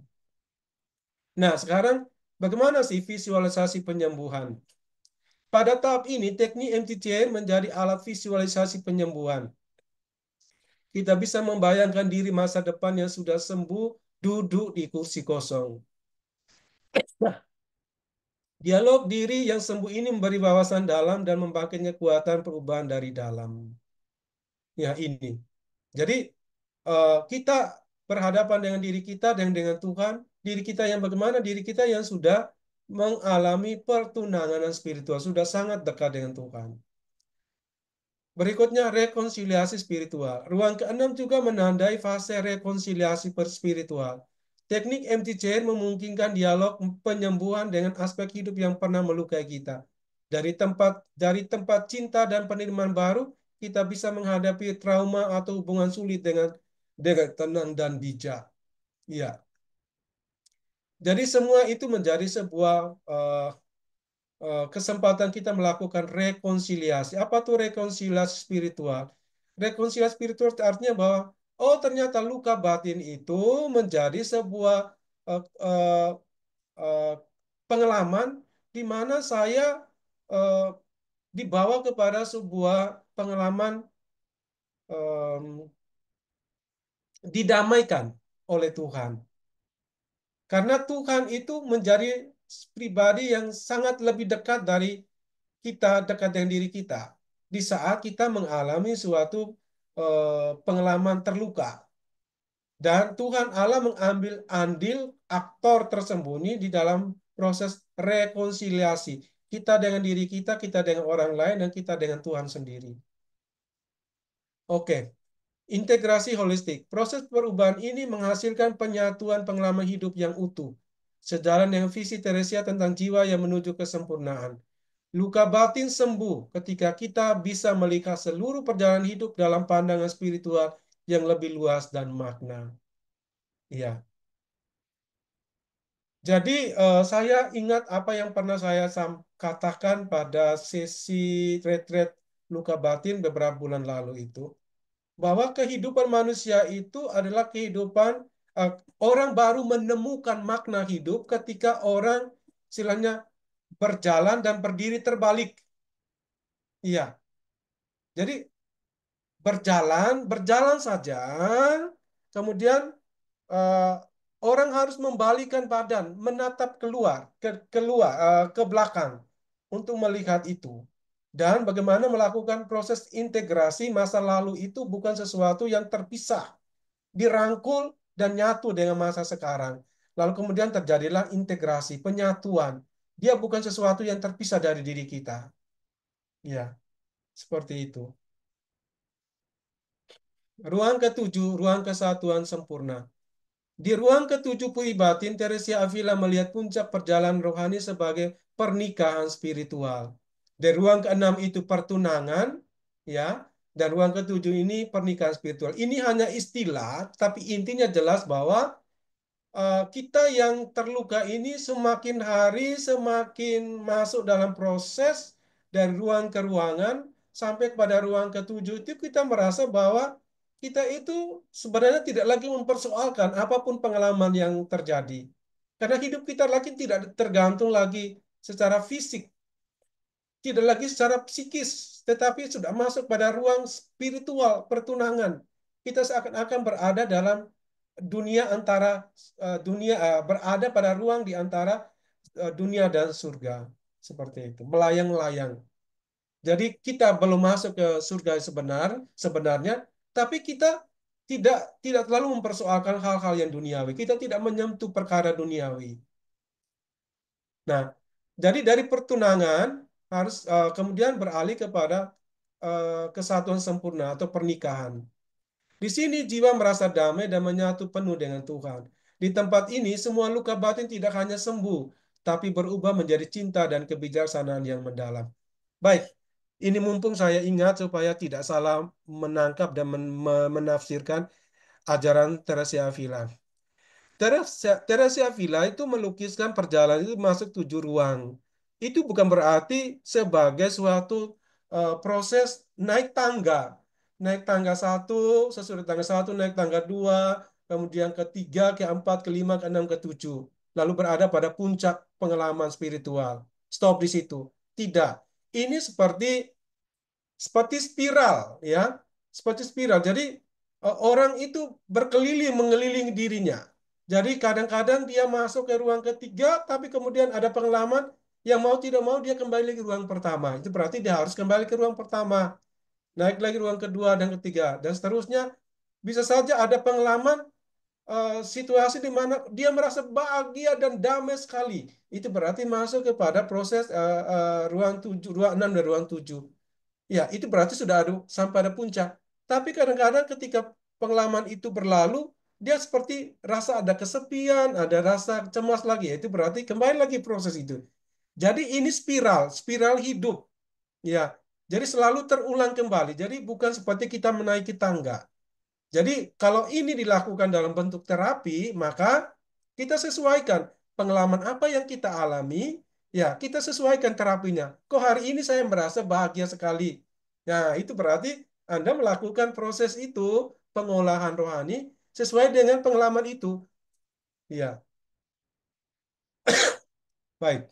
Nah, sekarang bagaimana sih visualisasi penyembuhan? Pada tahap ini, teknik MTCR menjadi alat visualisasi penyembuhan. Kita bisa membayangkan diri masa depan yang sudah sembuh, duduk di kursi kosong. Nah, dialog diri yang sembuh ini memberi wawasan dalam dan membangkitnya kekuatan perubahan dari dalam. Ya, ini. Jadi, kita berhadapan dengan diri kita dan dengan Tuhan. Diri kita yang bagaimana? Diri kita yang sudah mengalami pertunangan spiritual, sudah sangat dekat dengan Tuhan. Berikutnya, rekonsiliasi spiritual. Ruang keenam juga menandai fase rekonsiliasi spiritual. Teknik MTCR memungkinkan dialog penyembuhan dengan aspek hidup yang pernah melukai kita. Dari tempat cinta dan penerimaan baru, kita bisa menghadapi trauma atau hubungan sulit dengan tenang dan bijak. Ya, jadi semua itu menjadi sebuah kesempatan kita melakukan rekonsiliasi. Apa tuh rekonsiliasi spiritual? Rekonsiliasi spiritual artinya bahwa oh ternyata luka batin itu menjadi sebuah eh, eh, eh, pengalaman di mana saya eh, dibawa kepada sebuah pengalaman em, didamaikan oleh Tuhan. Karena Tuhan itu menjadi pribadi yang sangat lebih dekat dari kita, dekat dengan diri kita. Di saat kita mengalami suatu pengalaman terluka. Dan Tuhan Allah mengambil andil aktor tersembunyi di dalam proses rekonsiliasi. Kita dengan diri kita dengan orang lain, dan kita dengan Tuhan sendiri. Oke, integrasi holistik. Proses perubahan ini menghasilkan penyatuan pengalaman hidup yang utuh. Sejalan dengan visi Teresia tentang jiwa yang menuju kesempurnaan. Luka batin sembuh ketika kita bisa melihat seluruh perjalanan hidup dalam pandangan spiritual yang lebih luas dan makna. Ya, jadi saya ingat apa yang pernah saya katakan pada sesi retret luka batin beberapa bulan lalu itu, bahwa kehidupan manusia itu adalah kehidupan eh, orang baru menemukan makna hidup ketika orang istilahnya berjalan dan berdiri terbalik. Iya, jadi berjalan, berjalan saja, kemudian eh, orang harus membalikan badan, menatap ke belakang untuk melihat itu. Dan bagaimana melakukan proses integrasi masa lalu itu bukan sesuatu yang terpisah, dirangkul dan nyatu dengan masa sekarang. Lalu kemudian terjadilah integrasi, penyatuan. Dia bukan sesuatu yang terpisah dari diri kita. Ya, seperti itu. Ruang ketujuh, ruang kesatuan sempurna. Di ruang ketujuh pui batin, Teresia Avila melihat puncak perjalanan rohani sebagai pernikahan spiritual. Di ruang keenam itu pertunangan, ya, dan ruang ketujuh ini pernikahan spiritual. Ini hanya istilah, tapi intinya jelas bahwa kita yang terluka ini semakin hari semakin masuk dalam proses dari ruang ke ruangan sampai kepada ruang ketujuh itu kita merasa bahwa kita itu sebenarnya tidak lagi mempersoalkan apapun pengalaman yang terjadi. Karena hidup kita lagi tidak tergantung lagi secara fisik, tidak lagi secara psikis, tetapi sudah masuk pada ruang spiritual, pertunangan. Kita seakan-akan berada dalam dunia antara berada pada ruang di antara dunia dan surga, seperti itu, melayang-layang. Jadi kita belum masuk ke surga sebenarnya, tapi kita tidak tidak terlalu mempersoalkan hal-hal yang duniawi. Kita tidak menyentuh perkara duniawi. Nah, jadi dari pertunangan harus kemudian beralih kepada kesatuan sempurna atau pernikahan. Di sini jiwa merasa damai dan menyatu penuh dengan Tuhan. Di tempat ini semua luka batin tidak hanya sembuh, tapi berubah menjadi cinta dan kebijaksanaan yang mendalam. Baik, ini mumpung saya ingat supaya tidak salah menangkap dan menafsirkan ajaran Teresa Avila. Teresa Avila itu melukiskan perjalanan itu masuk 7 ruang. Itu bukan berarti sebagai suatu proses naik tangga. Naik tangga satu, sesudah tangga satu, naik tangga dua, kemudian ketiga, keempat, kelima, keenam, ketujuh. Lalu berada pada puncak pengalaman spiritual. Stop di situ. Tidak. Ini seperti spiral, ya, seperti spiral. Jadi orang itu berkeliling mengelilingi dirinya. Jadi kadang-kadang dia masuk ke ruang ketiga, tapi kemudian ada pengalaman yang mau tidak mau dia kembali ke ruang pertama. Itu berarti dia harus kembali ke ruang pertama, naik lagi ruang kedua dan ketiga, dan seterusnya. Bisa saja ada pengalaman situasi di mana dia merasa bahagia dan damai sekali. Itu berarti masuk kepada proses ruang tujuh, ruang 6 dan ruang tujuh. Ya, itu berarti sudah ada sampai pada puncak. Tapi kadang-kadang ketika pengalaman itu berlalu, dia seperti rasa ada kesepian, ada rasa cemas lagi. Itu berarti kembali lagi proses itu. Jadi ini spiral, spiral hidup. Ya, jadi selalu terulang kembali. Jadi bukan seperti kita menaiki tangga. Jadi kalau ini dilakukan dalam bentuk terapi, maka kita sesuaikan pengalaman apa yang kita alami, ya kita sesuaikan terapinya. Kok hari ini saya merasa bahagia sekali. Nah, itu berarti Anda melakukan proses itu, pengolahan rohani, sesuai dengan pengalaman itu. Ya, baik.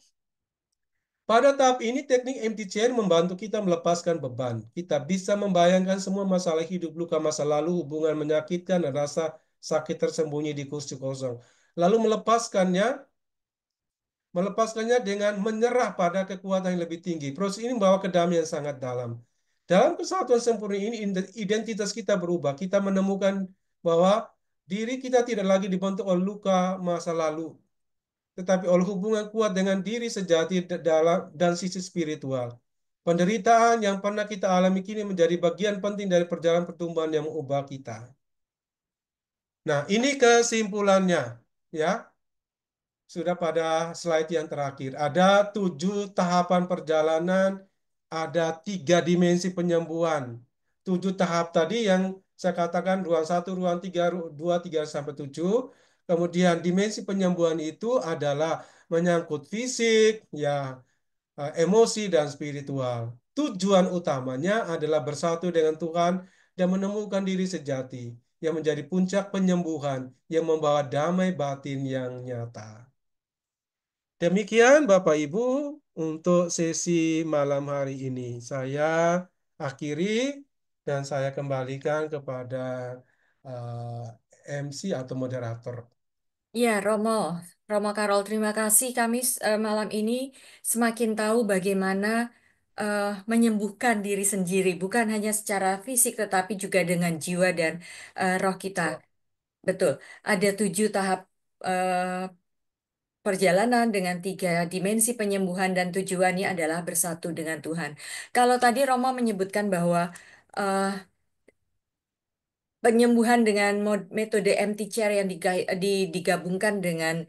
Pada tahap ini, teknik empty chair membantu kita melepaskan beban. Kita bisa membayangkan semua masalah hidup, luka masa lalu, hubungan menyakitkan, dan rasa sakit tersembunyi di kursi kosong. Lalu melepaskannya dengan menyerah pada kekuatan yang lebih tinggi. Proses ini membawa kedamaian yang sangat dalam. Dalam kesatuan sempurna ini, identitas kita berubah. Kita menemukan bahwa diri kita tidak lagi dibentuk oleh luka masa lalu, tetapi oleh hubungan kuat dengan diri sejati dalam dan sisi spiritual. Penderitaan yang pernah kita alami kini menjadi bagian penting dari perjalanan pertumbuhan yang mengubah kita. Nah, ini kesimpulannya, ya. Sudah pada slide yang terakhir. Ada 7 tahapan perjalanan, ada 3 dimensi penyembuhan. 7 tahap tadi yang saya katakan ruang satu, ruang tiga, 2, 3 sampai 7. Kemudian dimensi penyembuhan itu adalah menyangkut fisik, ya, emosi dan spiritual. Tujuan utamanya adalah bersatu dengan Tuhan dan menemukan diri sejati yang menjadi puncak penyembuhan yang membawa damai batin yang nyata. Demikian Bapak Ibu untuk sesi malam hari ini. Saya akhiri dan saya kembalikan kepada MC atau moderator. Ya, Romo Karol, terima kasih. Kami malam ini semakin tahu bagaimana menyembuhkan diri sendiri, bukan hanya secara fisik, tetapi juga dengan jiwa dan roh kita. Betul, ada 7 tahap perjalanan dengan 3 dimensi penyembuhan dan tujuannya adalah bersatu dengan Tuhan. Kalau tadi Romo menyebutkan bahwa eh, penyembuhan dengan metode empty chair yang digabungkan dengan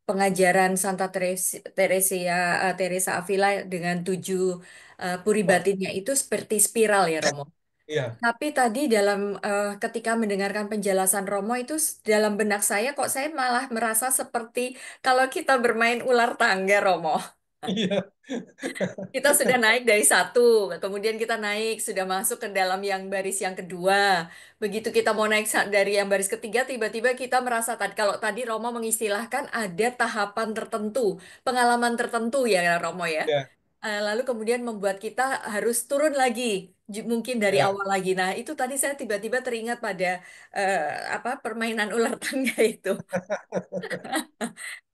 pengajaran Santa Teresa Avila dengan 7 puri Wah, batinnya itu seperti spiral ya Romo. iya, Tapi tadi dalam ketika mendengarkan penjelasan Romo itu dalam benak saya kok saya malah merasa seperti kalau kita bermain ular tangga Romo. iya, Kita sudah naik dari satu, kemudian kita naik sudah masuk ke dalam yang baris yang kedua. Begitu kita mau naik dari yang baris ketiga, tiba-tiba kita merasa tadi kalau tadi Romo mengistilahkan ada tahapan tertentu, pengalaman tertentu ya Romo ya. iya, Lalu kemudian membuat kita harus turun lagi, mungkin dari iya. awal lagi. Nah, itu tadi saya tiba-tiba teringat pada eh, apa permainan ular tangga itu.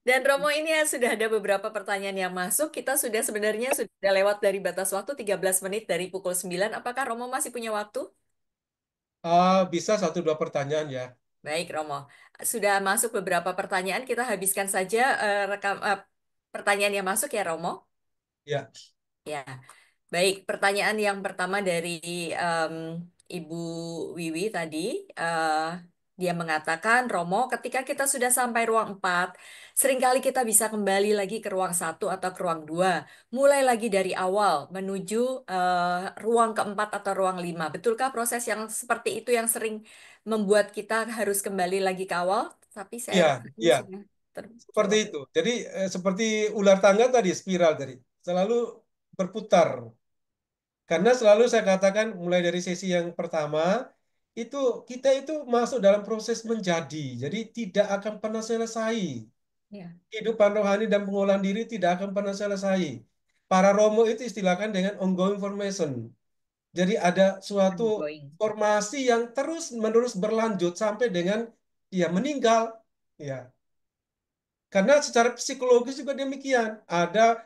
Dan Romo ini ya sudah ada beberapa pertanyaan yang masuk. Kita sudah sebenarnya sudah lewat dari batas waktu 13 menit dari pukul 9. Apakah Romo masih punya waktu? Bisa satu dua pertanyaan ya. Baik, Romo. Sudah masuk beberapa pertanyaan, kita habiskan saja pertanyaan yang masuk ya, Romo. Ya, Ya. Baik, pertanyaan yang pertama dari em, Ibu Wiwi tadi, eh, dia mengatakan, Romo, ketika kita sudah sampai ruang 4, seringkali kita bisa kembali lagi ke ruang 1 atau ke ruang 2, mulai lagi dari awal menuju ruang keempat atau ruang 5. Betulkah proses yang seperti itu yang sering membuat kita harus kembali lagi ke awal? Tapi saya ya, rasa ini ya. sudah Seperti terjawab. itu. Jadi seperti ular tangga tadi, spiral tadi, selalu berputar. Karena selalu saya katakan mulai dari sesi yang pertama itu kita itu masuk dalam proses menjadi. Jadi tidak akan pernah selesai. Ya, Kehidupan rohani dan pengolahan diri tidak akan pernah selesai. Para Romo itu istilahkan dengan ongoing formation. Jadi ada suatu ongoing. formasi yang terus menerus berlanjut sampai dengan ya meninggal. Ya, karena secara psikologis juga demikian. Ada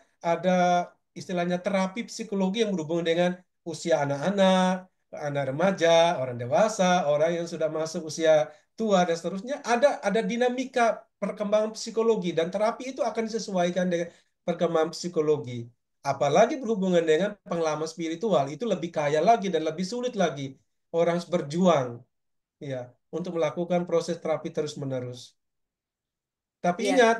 istilahnya terapi psikologi yang berhubungan dengan usia anak-anak, anak remaja, orang dewasa, orang yang sudah masuk usia tua dan seterusnya. Ada dinamika perkembangan psikologi dan terapi itu akan disesuaikan dengan perkembangan psikologi. Apalagi berhubungan dengan pengalaman spiritual, itu lebih kaya lagi dan lebih sulit lagi orang harus berjuang ya untuk melakukan proses terapi terus-menerus. Tapi Ya. ingat,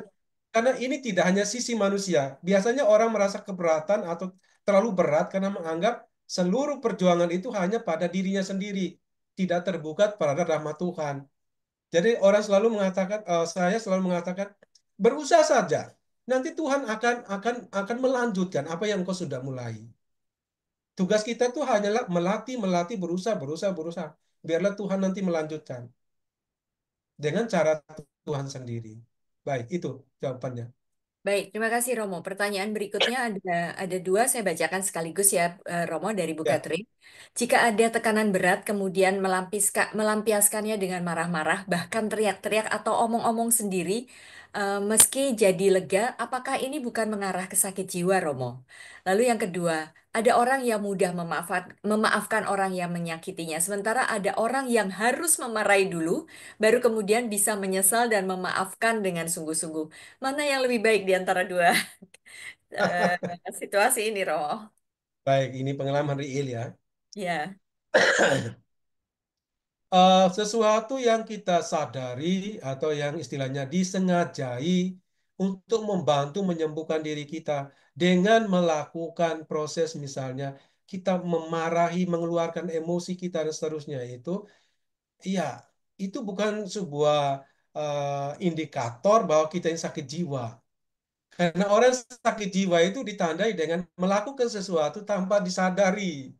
karena ini tidak hanya sisi manusia. Biasanya orang merasa keberatan atau terlalu berat karena menganggap seluruh perjuangan itu hanya pada dirinya sendiri, tidak terbuka pada rahmat Tuhan. Jadi orang selalu mengatakan, saya selalu mengatakan, berusaha saja. Nanti Tuhan akan melanjutkan apa yang kau sudah mulai. Tugas kita tuh hanyalah melatih, melatih, berusaha, berusaha, berusaha. Biarlah Tuhan nanti melanjutkan dengan cara Tuhan sendiri. Baik, itu jawabannya. Baik, terima kasih Romo. Pertanyaan berikutnya ada dua, saya bacakan sekaligus ya, Romo dari Bu Ya. Catherine. Jika ada tekanan berat, kemudian melampiaskannya dengan marah-marah, bahkan teriak-teriak atau omong-omong sendiri, meski jadi lega, apakah ini bukan mengarah ke sakit jiwa, Romo? Lalu yang kedua, ada orang yang mudah memaafkan orang yang menyakitinya, sementara ada orang yang harus memarahi dulu, baru kemudian bisa menyesal dan memaafkan dengan sungguh-sungguh. Mana yang lebih baik di antara dua situasi ini, Romo? Baik, ini pengalaman real ya. Ya, Sesuatu yang kita sadari atau yang istilahnya disengajai untuk membantu menyembuhkan diri kita dengan melakukan proses misalnya kita memarahi, mengeluarkan emosi kita dan seterusnya itu, iya, itu bukan sebuah indikator bahwa kita yang sakit jiwa. Karena orang sakit jiwa itu ditandai dengan melakukan sesuatu tanpa disadari.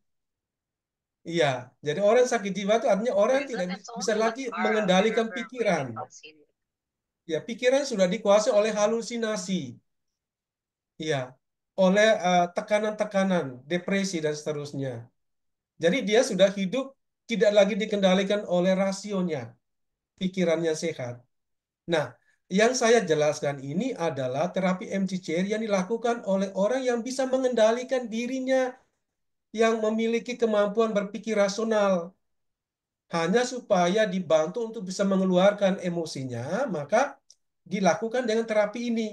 Iya, jadi orang sakit jiwa itu artinya orang yang tidak bisa lagi mengendalikan pikiran. Ya, pikiran sudah dikuasai oleh halusinasi. Iya, oleh tekanan-tekanan, depresi dan seterusnya. Jadi dia sudah hidup tidak lagi dikendalikan oleh rasionya, pikirannya sehat. Nah, yang saya jelaskan ini adalah terapi MCCR yang dilakukan oleh orang yang bisa mengendalikan dirinya, yang memiliki kemampuan berpikir rasional. Hanya supaya dibantu untuk bisa mengeluarkan emosinya, maka dilakukan dengan terapi ini.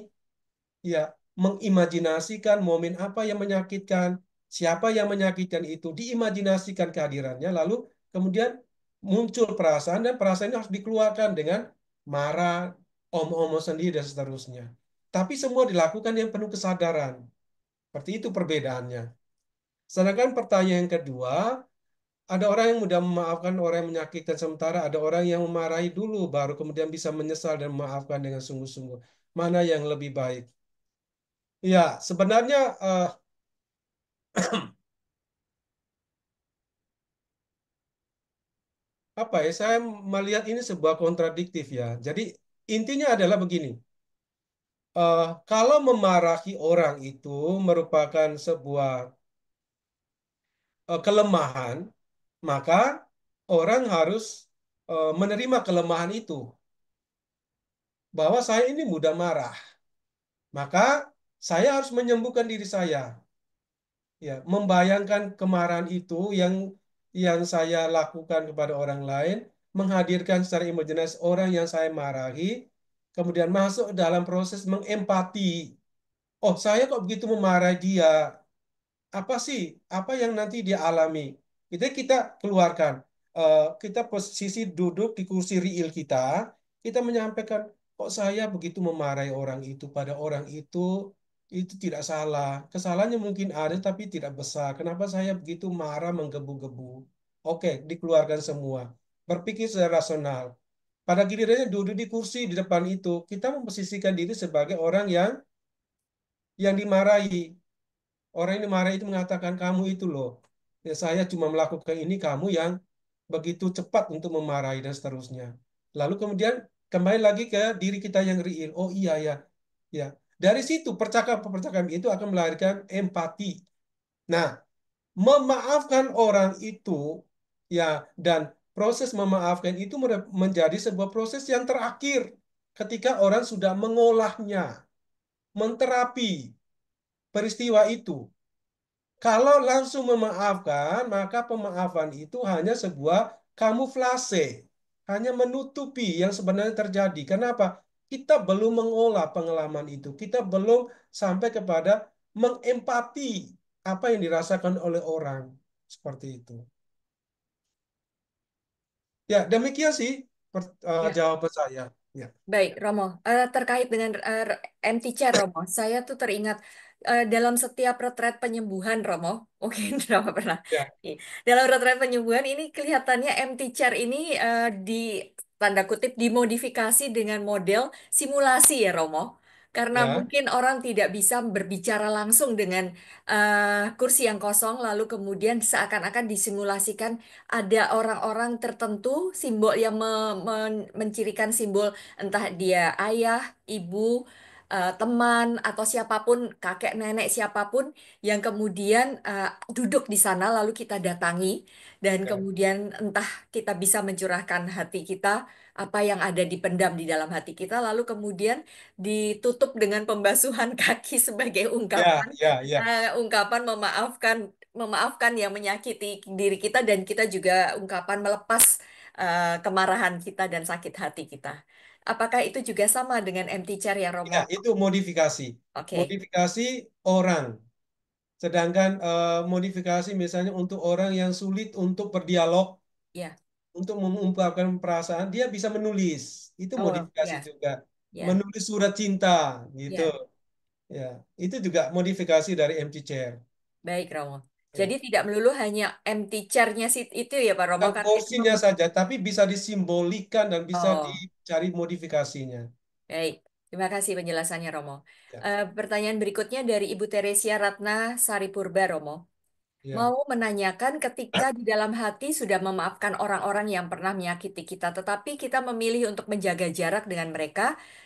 Ya, mengimajinasikan momen apa yang menyakitkan, siapa yang menyakitkan itu, diimajinasikan kehadirannya, lalu kemudian muncul perasaan dan perasaan itu harus dikeluarkan dengan marah, omong-omong sendiri dan seterusnya. Tapi semua dilakukan yang penuh kesadaran. Seperti itu perbedaannya. Sedangkan pertanyaan yang kedua, ada orang yang mudah memaafkan orang yang menyakitkan, sementara ada orang yang memarahi dulu, baru kemudian bisa menyesal dan memaafkan dengan sungguh-sungguh. Mana yang lebih baik? Ya, sebenarnya apa ya? Saya melihat ini sebuah kontradiktif ya. Jadi intinya adalah begini: kalau memarahi orang itu merupakan sebuah kelemahan, maka orang harus menerima kelemahan itu. Bahwa saya ini mudah marah, maka saya harus menyembuhkan diri saya. Ya, membayangkan kemarahan itu yang yang saya lakukan kepada orang lain, menghadirkan secara imajinasi orang yang saya marahi, kemudian masuk dalam proses mengempati. Oh, saya kok begitu memarahi dia? Apa sih? Apa yang nanti dia alami? Itu kita keluarkan. Kita posisi duduk di kursi riil kita menyampaikan, kok saya begitu memarahi orang itu pada orang itu tidak salah. Kesalahannya mungkin ada, tapi tidak besar. Kenapa saya begitu marah, menggebu-gebu? Oke, dikeluarkan semua. Berpikir secara rasional. Pada gilirannya duduk di kursi di depan itu, kita memposisikan diri sebagai orang yang dimarahi. Orang yang marah itu mengatakan kamu itu loh. Ya, saya cuma melakukan ini, kamu yang begitu cepat untuk memarahi dan seterusnya. Lalu kemudian kembali lagi ke diri kita yang real. Oh iya ya, ya. Dari situ percakapan-percakapan itu akan melahirkan empati. Nah, memaafkan orang itu ya dan proses memaafkan itu menjadi sebuah proses yang terakhir ketika orang sudah mengolahnya, menterapi peristiwa itu. Kalau langsung memaafkan, maka pemaafan itu hanya sebuah kamuflase, hanya menutupi yang sebenarnya terjadi. Kenapa? Kita belum mengolah pengalaman itu, kita belum sampai kepada mengempati apa yang dirasakan oleh orang. Seperti itu. Ya, demikian sih Ya. jawaban saya. Ya, Baik, Romo. Terkait dengan empty chair, Romo, saya tuh teringat dalam setiap retret penyembuhan, Romo, mungkin Romo pernah. ya, Iya. Dalam retret penyembuhan ini kelihatannya empty chair ini di tanda kutip dimodifikasi dengan model simulasi ya, Romo. Karena ya, mungkin orang tidak bisa berbicara langsung dengan kursi yang kosong, lalu kemudian seakan-akan disimulasikan ada orang-orang tertentu, simbol yang mencirikan simbol entah dia ayah, ibu, teman, atau siapapun, kakek, nenek, siapapun yang kemudian duduk di sana lalu kita datangi dan ya, kemudian entah kita bisa mencurahkan hati kita, apa yang ada dipendam di dalam hati kita, lalu kemudian ditutup dengan pembasuhan kaki sebagai ya, ungkapan ya, ya. ungkapan memaafkan yang menyakiti diri kita dan kita juga ungkapan melepas kemarahan kita dan sakit hati kita. Apakah itu juga sama dengan empty chair ya Romo? Ya, itu modifikasi. Oke, Modifikasi orang. Sedangkan modifikasi misalnya untuk orang yang sulit untuk berdialog, ya. untuk mengungkapkan perasaan, dia bisa menulis. Itu Oh, modifikasi ya, juga. ya, Menulis surat cinta, gitu. ya. Ya, itu juga modifikasi dari empty chair. Baik Romo. Jadi Ya. tidak melulu hanya empty chair-nya itu ya Pak Romo Bukan karena itu porsinya saja, tapi bisa disimbolikan dan bisa Oh, dicari modifikasinya. baik. Terima kasih penjelasannya Romo. Ya, Pertanyaan berikutnya dari Ibu Teresia Ratna Saripurba Romo. ya. Mau menanyakan ketika di dalam hati sudah memaafkan orang-orang yang pernah menyakiti kita, tetapi kita memilih untuk menjaga jarak dengan mereka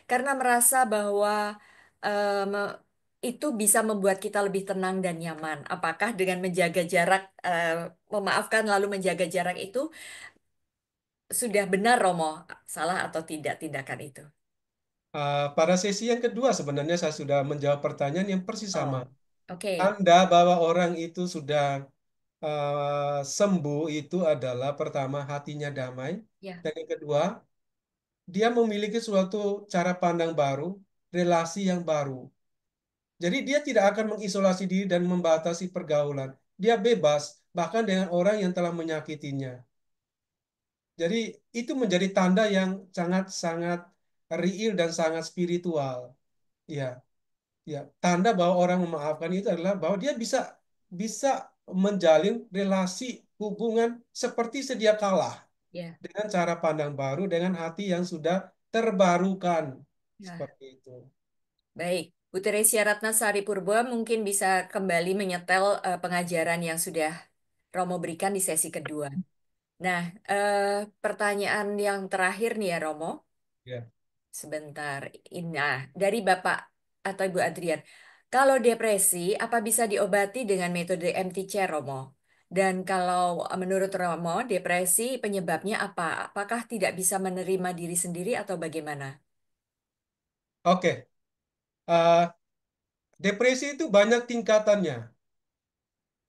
karena merasa bahwa em, itu bisa membuat kita lebih tenang dan nyaman. Apakah dengan menjaga jarak, memaafkan lalu menjaga jarak itu sudah benar, Romo? Salah atau tidak tindakan itu? Pada sesi yang kedua sebenarnya saya sudah menjawab pertanyaan yang persis sama. Oh, oke. Tanda bahwa orang itu sudah sembuh itu adalah pertama hatinya damai, Ya, dan yang kedua dia memiliki suatu cara pandang baru, relasi yang baru. Jadi dia tidak akan mengisolasi diri dan membatasi pergaulan. Dia bebas bahkan dengan orang yang telah menyakitinya. Jadi itu menjadi tanda yang sangat-sangat real dan sangat spiritual. Ya, ya. Tanda bahwa orang memaafkan itu adalah bahwa dia bisa bisa menjalin relasi hubungan seperti sedia kala ya, dengan cara pandang baru, dengan hati yang sudah terbarukan. ya. Seperti itu. Baik, Bu Teresia Ratnasari Purba mungkin bisa kembali menyetel pengajaran yang sudah Romo berikan di sesi kedua. Nah, pertanyaan yang terakhir nih ya Romo, Ya. sebentar. Nah, dari Bapak atau Ibu Adrian, kalau depresi, apa bisa diobati dengan metode MTC Romo? Dan kalau menurut Romo, depresi penyebabnya apa? Apakah tidak bisa menerima diri sendiri atau bagaimana? Oke. Eh, Depresi itu banyak tingkatannya.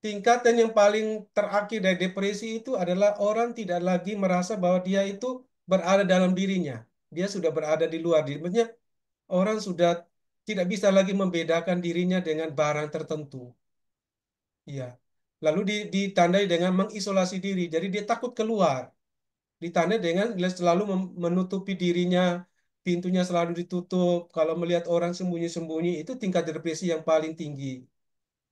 tingkatan yang paling terakhir dari depresi itu adalah orang tidak lagi merasa bahwa dia itu berada dalam dirinya. Dia sudah berada di luar diri. Maksudnya orang sudah tidak bisa lagi membedakan dirinya dengan barang tertentu. Iya. Lalu ditandai dengan mengisolasi diri. Jadi dia takut keluar. Ditandai dengan dia selalu menutupi dirinya, pintunya selalu ditutup. Kalau melihat orang sembunyi-sembunyi, itu tingkat depresi yang paling tinggi.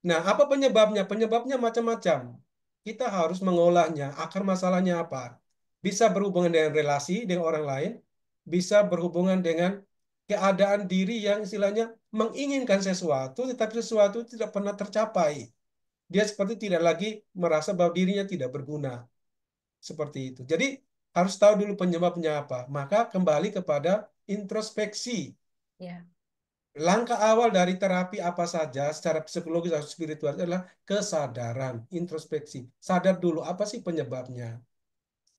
Nah, apa penyebabnya? Penyebabnya macam-macam. Kita harus mengolahnya. Akar masalahnya apa? Bisa berhubungan dengan relasi dengan orang lain, bisa berhubungan dengan keadaan diri yang istilahnya menginginkan sesuatu, tetapi sesuatu tidak pernah tercapai. Dia seperti tidak lagi merasa bahwa dirinya tidak berguna. Seperti itu. Jadi harus tahu dulu penyebabnya apa. Maka kembali kepada introspeksi. Ya, Langkah awal dari terapi apa saja secara psikologis atau spiritual adalah kesadaran, introspeksi. Sadar dulu apa sih penyebabnya.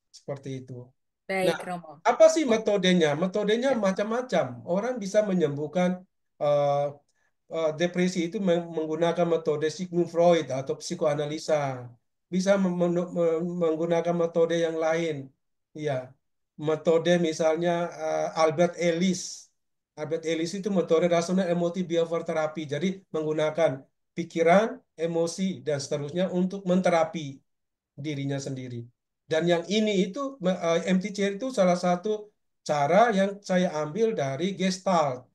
Seperti itu. Nah, baik Romo. apa sih Oh, metodenya? Metodenya ya, macam-macam. Orang bisa menyembuhkan eh, depresi itu menggunakan metode Sigmund Freud atau psikoanalisa. Bisa menggunakan metode yang lain. Iya. Metode misalnya Albert Ellis. Albert Ellis itu metode rasional emotif behavior terapi. Jadi menggunakan pikiran, emosi, dan seterusnya untuk menterapi dirinya sendiri. Dan yang ini itu MTCR itu salah satu cara yang saya ambil dari Gestalt,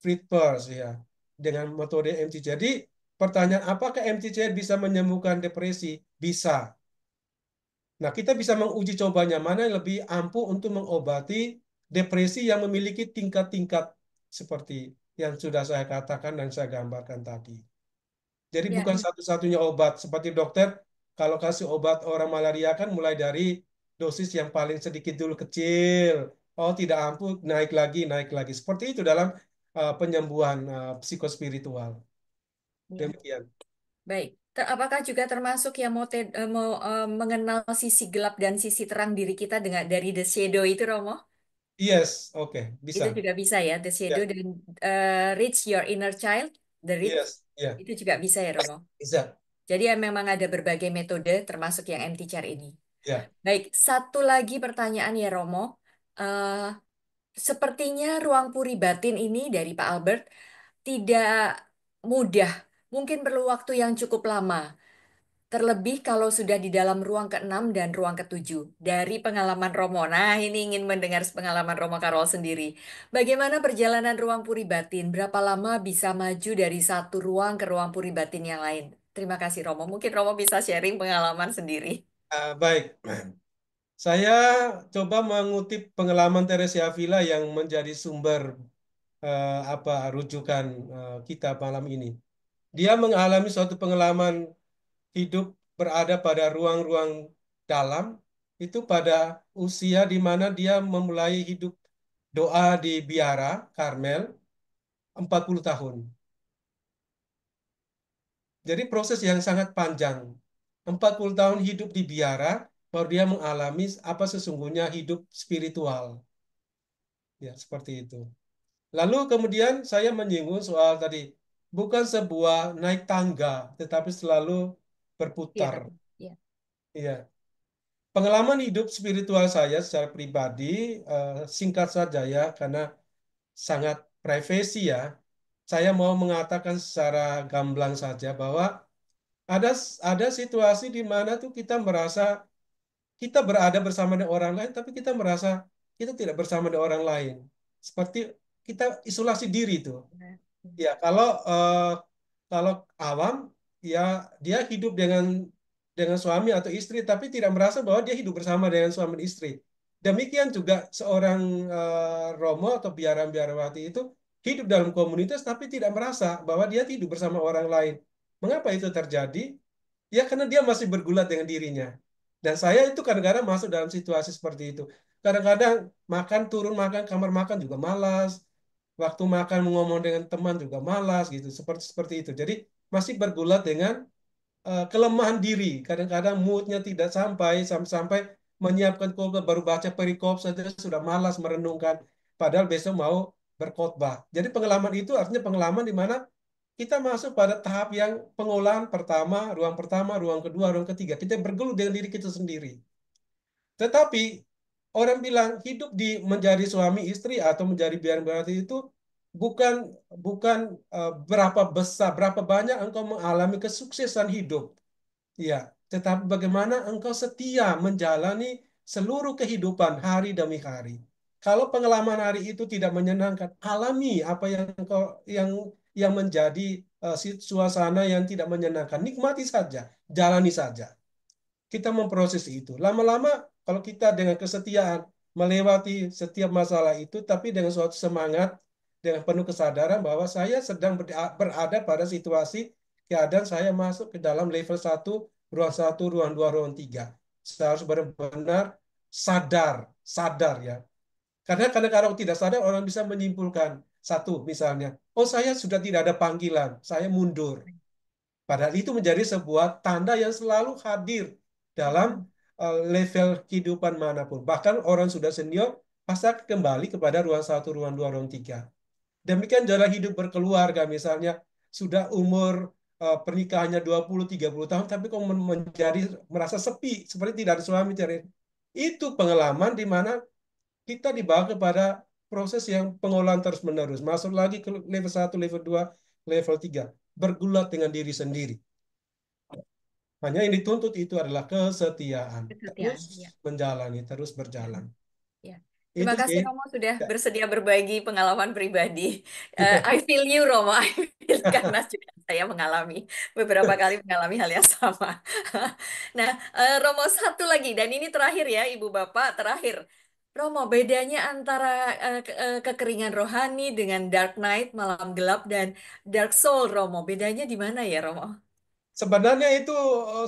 Friedpers ya, dengan metode MTCR. Jadi pertanyaan apakah MTCR bisa menyembuhkan depresi? Bisa. Nah, kita bisa menguji cobanya mana yang lebih ampuh untuk mengobati depresi yang memiliki tingkat-tingkat seperti yang sudah saya katakan dan saya gambarkan tadi. Jadi ya, bukan satu-satunya obat. Seperti dokter, kalau kasih obat orang malaria kan mulai dari dosis yang paling sedikit dulu kecil. Oh tidak ampuh, naik lagi, naik lagi. Seperti itu dalam penyembuhan psikospiritual. ya. Demikian. Baik. Apakah juga termasuk yang mau mengenal sisi gelap dan sisi terang diri kita dengan dari The Shadow itu, Romo? Yes, oke, Itu bisa. juga bisa ya, The Shadow Ya, dan Reach Your Inner Child, The Reach, yes, ya, itu juga bisa ya, Romo. bisa. Jadi ya memang ada berbagai metode, termasuk yang MT Chair ini. Ya. Baik, satu lagi pertanyaan ya, Romo. Eh, Sepertinya ruang puri batin ini dari Pak Albert tidak mudah. Mungkin perlu waktu yang cukup lama. Terlebih kalau sudah di dalam ruang keenam dan ruang ketujuh. Dari pengalaman Romo. Nah, ini ingin mendengar pengalaman Romo Karol sendiri. Bagaimana perjalanan ruang puri batin? Berapa lama bisa maju dari satu ruang ke ruang puri batin yang lain? Terima kasih Romo. Mungkin Romo bisa sharing pengalaman sendiri. Baik. Saya coba mengutip pengalaman Teresia Avila yang menjadi sumber apa rujukan kita malam ini. Dia mengalami suatu pengalaman hidup berada pada ruang-ruang dalam itu pada usia di mana dia memulai hidup doa di biara Karmel 40 tahun. Jadi proses yang sangat panjang. 40 tahun hidup di biara baru dia mengalami apa sesungguhnya hidup spiritual. Ya, seperti itu. Lalu kemudian saya menyinggung soal tadi bukan sebuah naik tangga tetapi selalu Iya, berputar. Romo. Iya. Iya. Pengalaman hidup spiritual saya secara pribadi singkat saja ya karena sangat privasi ya. Saya mau mengatakan secara gamblang saja bahwa ada ada situasi di mana tuh kita merasa kita berada bersama dengan orang lain tapi kita merasa kita tidak bersama dengan orang lain. Seperti kita isolasi diri tuh. Benar. Ya, kalau awam ya dia hidup dengan suami atau istri tapi tidak merasa bahwa dia hidup bersama dengan suami dan istri. Demikian juga seorang Romo atau biarawati itu hidup dalam komunitas tapi tidak merasa bahwa dia hidup bersama orang lain. Mengapa itu terjadi? Ya karena dia masih bergulat dengan dirinya. Dan saya itu kadang-kadang masuk dalam situasi seperti itu. Kadang-kadang makan turun makan kamar makan juga malas. Waktu makan ngomong dengan teman juga malas gitu. Seperti seperti itu. Jadi masih bergulat dengan kelemahan diri. Kadang-kadang moodnya tidak sampai menyiapkan khotbah baru baca perikop saja sudah malas merenungkan. Padahal besok mau berkhotbah. Jadi pengalaman itu artinya pengalaman di mana kita masuk pada tahap yang pengolahan pertama, ruang kedua, ruang ketiga. Kita bergelut dengan diri kita sendiri. Tetapi orang bilang hidup di menjadi suami istri atau menjadi biar berarti itu bukan bukan berapa besar, berapa banyak engkau mengalami kesuksesan hidup. Ya, tetapi bagaimana engkau setia menjalani seluruh kehidupan hari demi hari. Kalau pengalaman hari itu tidak menyenangkan, alami apa yang engkau yang menjadi suasana yang tidak menyenangkan. Nikmati saja, jalani saja. Kita memproses itu. Lama-lama kalau kita dengan kesetiaan melewati setiap masalah itu, tapi dengan suatu semangat, dengan penuh kesadaran bahwa saya sedang berada pada situasi keadaan saya masuk ke dalam level satu, ruang 2, ruang 3. Saya harus benar-benar sadar, sadar ya. Karena kadang-kadang tidak sadar orang bisa menyimpulkan, satu misalnya, oh saya sudah tidak ada panggilan, saya mundur. Padahal itu menjadi sebuah tanda yang selalu hadir dalam Mm-mm. level kehidupan manapun. Bahkan orang sudah senior pasti akan kembali kepada ruang satu, ruang dua, ruang tiga. Demikian jalan hidup berkeluarga misalnya sudah umur pernikahannya 20-30 tahun tapi kok menjadi merasa sepi seperti tidak ada suami cari. Itu pengalaman di mana kita dibawa kepada proses yang pengolahan terus-menerus. Masuk lagi ke level satu, level 2, level 3. Bergulat dengan diri sendiri. Hanya yang dituntut itu adalah kesetiaan. Terus Kesetiaan, ya. menjalani, terus Ya. berjalan. Ya. Terima Itu kasih sih. Romo sudah Ya. bersedia berbagi pengalaman pribadi. I feel you Romo, I feel karena juga saya mengalami beberapa kali mengalami hal yang sama. Nah, Romo satu lagi dan ini terakhir ya Ibu Bapak terakhir. Romo, bedanya antara kekeringan rohani dengan dark night, malam gelap dan dark soul Romo, bedanya di mana ya Romo? Sebenarnya itu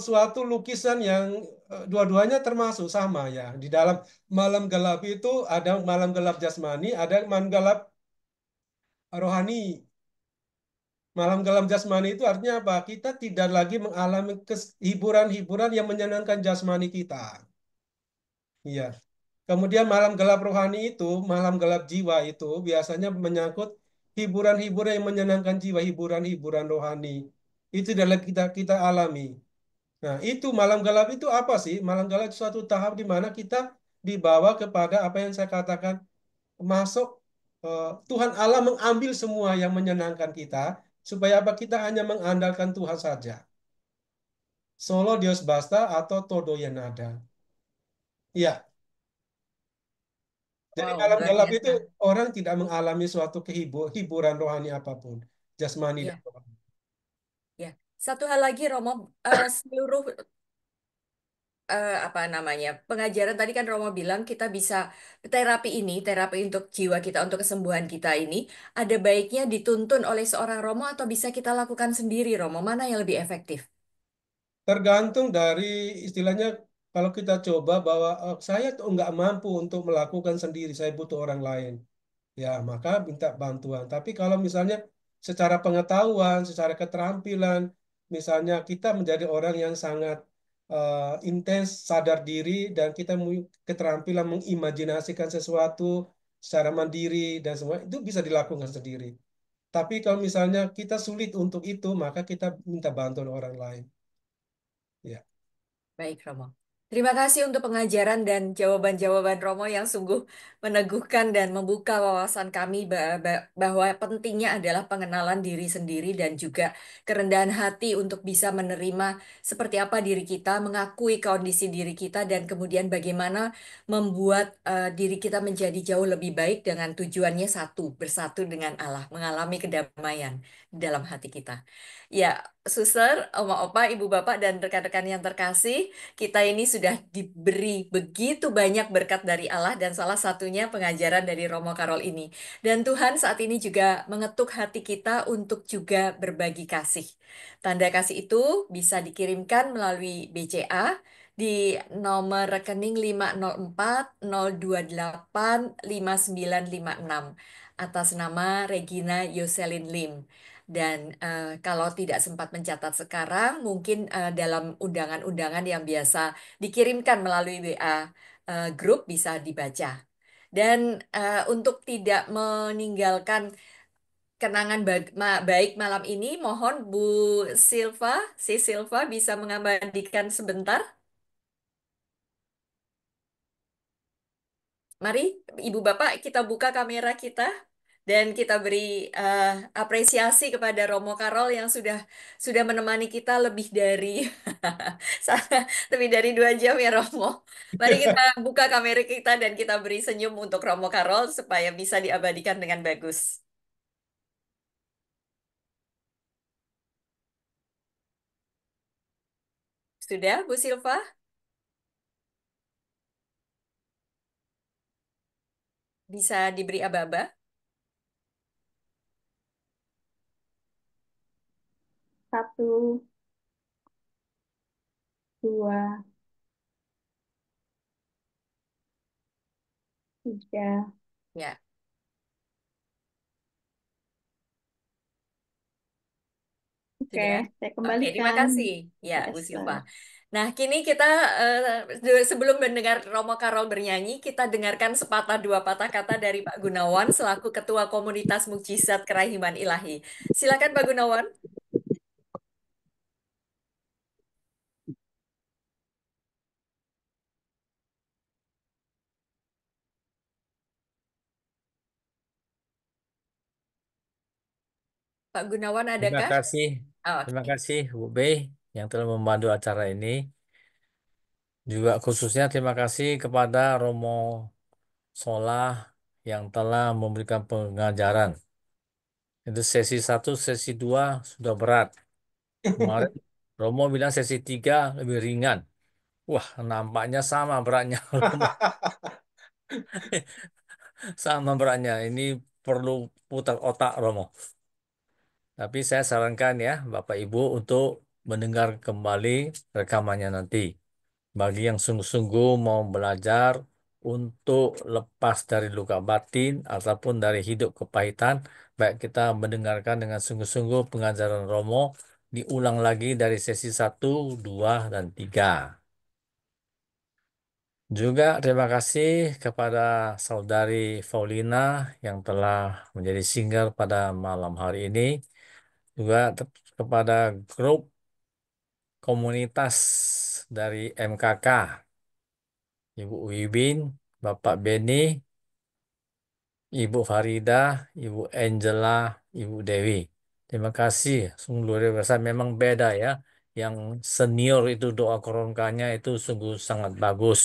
suatu lukisan yang dua-duanya termasuk sama ya. Di dalam malam gelap itu ada malam gelap jasmani, ada malam gelap rohani. Malam gelap jasmani itu artinya apa? Kita tidak lagi mengalami hiburan-hiburan yang menyenangkan jasmani kita. Iya. Kemudian malam gelap rohani itu, malam gelap jiwa itu biasanya menyangkut hiburan-hiburan yang menyenangkan jiwa, hiburan-hiburan rohani. Itu adalah kita alami. Nah, itu malam gelap itu apa sih? Malam gelap itu suatu tahap di mana kita dibawa kepada apa yang saya katakan masuk Tuhan Allah mengambil semua yang menyenangkan kita supaya apa kita hanya mengandalkan Tuhan saja. Solo Dios basta atau todo yang ada. Iya, jadi Wow, malam luar gelap itu biasa. orang tidak mengalami suatu hiburan rohani apapun, jasmani dan Ya, rohani. ya. Satu hal lagi Romo, seluruh apa namanya pengajaran tadi kan Romo bilang kita bisa terapi ini terapi untuk jiwa kita untuk kesembuhan kita ini ada baiknya dituntun oleh seorang Romo atau bisa kita lakukan sendiri Romo mana yang lebih efektif? Tergantung dari istilahnya kalau kita coba bahwa saya tuh nggak mampu untuk melakukan sendiri, saya butuh orang lain. Ya, maka minta bantuan. Tapi kalau misalnya secara pengetahuan, secara keterampilan, misalnya kita menjadi orang yang sangat intens, sadar diri, dan kita keterampilan mengimajinasikan sesuatu secara mandiri dan semua, itu bisa dilakukan sendiri. Tapi kalau misalnya kita sulit untuk itu, maka kita minta bantuan orang lain. Ya. Baik, Romo. Terima kasih untuk pengajaran dan jawaban-jawaban Romo yang sungguh meneguhkan dan membuka wawasan kami bahwa pentingnya adalah pengenalan diri sendiri dan juga kerendahan hati untuk bisa menerima seperti apa diri kita, mengakui kondisi diri kita, dan kemudian bagaimana membuat diri kita menjadi jauh lebih baik dengan tujuannya satu, bersatu dengan Allah, mengalami kedamaian di dalam hati kita. Ya, Suster, Oma Opa, Ibu Bapak, dan rekan-rekan yang terkasih, kita ini sudah diberi begitu banyak berkat dari Allah dan salah satunya pengajaran dari Romo Karol ini. Dan Tuhan saat ini juga mengetuk hati kita untuk juga berbagi kasih. Tanda kasih itu bisa dikirimkan melalui BCA di nomor rekening 504 028 5956 atas nama Regina Yoselin Lim. Dan kalau tidak sempat mencatat sekarang, mungkin dalam undangan-undangan yang biasa dikirimkan melalui WA grup bisa dibaca. Dan untuk tidak meninggalkan kenangan baik malam ini. Mohon Bu Silva, si Silva bisa mengabadikan sebentar. Mari, Ibu Bapak, kita buka kamera kita dan kita beri eh, apresiasi kepada Romo Karol yang sudah menemani kita lebih dari lebih dari 2 jam ya Romo. Mari kita buka kamera kita dan kita beri senyum untuk Romo Karol supaya bisa diabadikan dengan bagus. Sudah, Bu Silva? Bisa diberi aba-aba? 1, 2, 3. Ya. Oke, Sudah? saya Oke, terima kembalikan. kasih. Ya, Bu Yes, Silva. Nah, kini kita sebelum mendengar Romo Karol bernyanyi, kita dengarkan sepatah dua patah kata dari Pak Gunawan selaku Ketua Komunitas Mukjizat Kerahiman Ilahi. Silakan Pak Gunawan. Pak Gunawan, Terima adakah? kasih, Oh, terima oke. kasih Bu Bey yang telah membantu acara ini. Juga khususnya terima kasih kepada Romo Solah yang telah memberikan pengajaran. Itu sesi 1, sesi 2 sudah berat. Kemarin Romo bilang sesi 3 lebih ringan. Wah, nampaknya sama beratnya Romo. Sama beratnya. Ini perlu putar otak Romo. Tapi saya sarankan ya Bapak Ibu untuk mendengar kembali rekamannya nanti. Bagi yang sungguh-sungguh mau belajar untuk lepas dari luka batin ataupun dari hidup kepahitan, baik kita mendengarkan dengan sungguh-sungguh pengajaran Romo, diulang lagi dari sesi 1, 2, dan 3. Juga terima kasih kepada Saudari Paulina yang telah menjadi singer pada malam hari ini. Juga kepada grup komunitas dari MKK, Ibu Wibin, Bapak Beni, Ibu Faridah, Ibu Angela, Ibu Dewi. Terima kasih, sungguh luar biasa. Memang beda ya. Yang senior itu doa koronkanya itu sungguh sangat bagus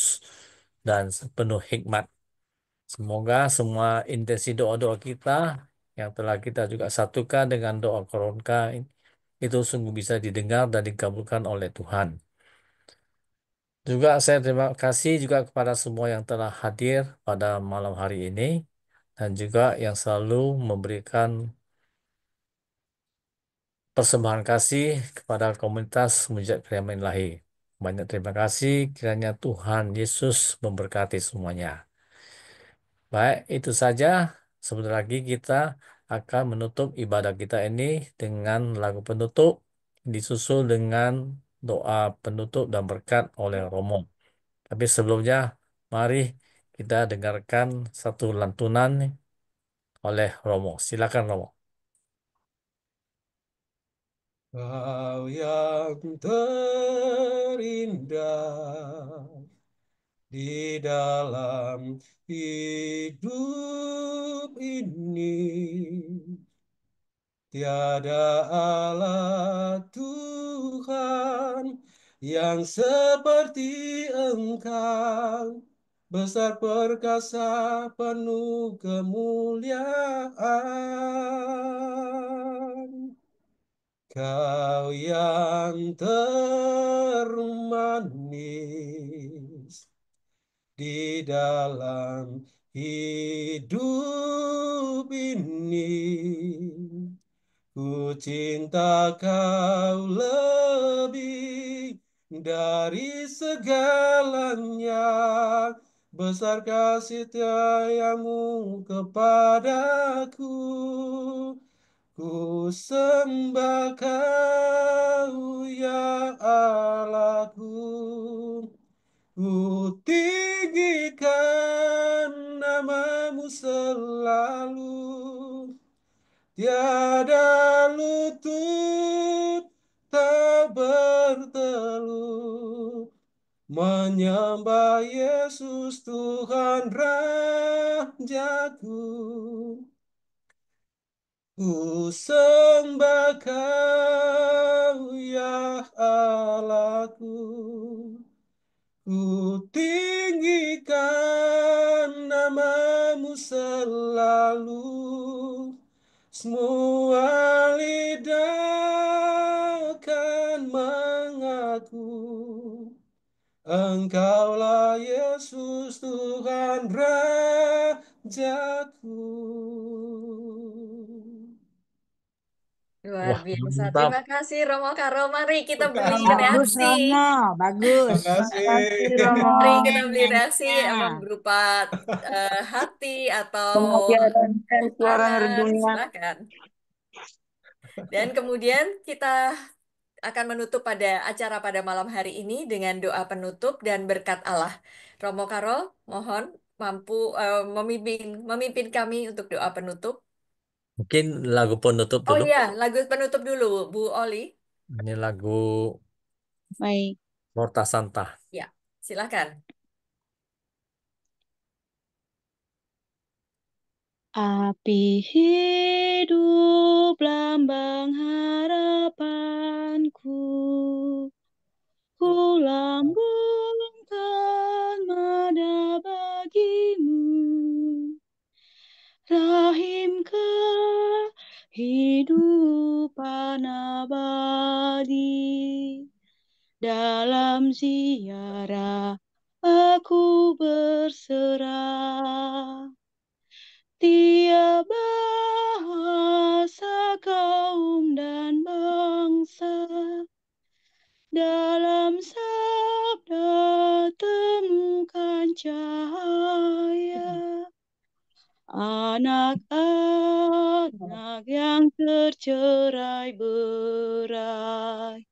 dan penuh hikmat. Semoga semua intensi doa-doa kita yang telah kita juga satukan dengan doa koronka itu sungguh bisa didengar dan dikabulkan oleh Tuhan. Juga saya terima kasih juga kepada semua yang telah hadir pada malam hari ini dan juga yang selalu memberikan persembahan kasih kepada komunitas Mujizat Keriaman Ilahi. Banyak terima kasih, kiranya Tuhan Yesus memberkati semuanya. Baik, itu saja. Sebentar lagi kita akan menutup ibadah kita ini dengan lagu penutup, disusul dengan doa penutup dan berkat oleh Romo. Tapi sebelumnya, mari kita dengarkan satu lantunan oleh Romo. Silakan Romo. Kau yang terindah di dalam hidup ini, tiada Allah Tuhan yang seperti Engkau, besar perkasa penuh kemuliaan. Kau yang termanis di dalam hidup ini. Ku cinta kau lebih dari segalanya. Besar kasih sayangmu kepadaku. Ku sembah kau ya Allahku. Ku tinggikan namamu selalu. tiada lutut tak bertelut, menyembah Yesus Tuhan Rajaku. Ku sembah Kau ya Allahku, ku tinggikan namamu selalu, semua lidah akan mengaku, Engkaulah Yesus Tuhan Rajaku. Luar Wah, biasa. mantap. Terima kasih Romo Karo. Mari kita Terima beli kasih. Bagus, reaksi. Romo. Bagus. Terima Makasih, kasih. Romo. Mari kita beli reaksi Nyanyinya. berupa hati atau Pengajaran dan tepuk suara tangan. ngerdunia. Silakan. Dan kemudian kita akan menutup pada acara pada malam hari ini dengan doa penutup dan berkat Allah. Romo Karol, mohon mampu memimpin kami untuk doa penutup. Mungkin lagu penutup Oh dulu. iya, lagu penutup dulu, Bu Oli. Ini lagu Baik. Porta Santa. Ya, silakan. Api hidup lambang harapanku, ku lambungkan nada bagimu. Rahim kehidupan abadi, dalam ziarah aku berserah. Tiap bahasa, kaum, dan bangsa, dalam sabda temukan cahaya. Anak-anak yang tercerai berai,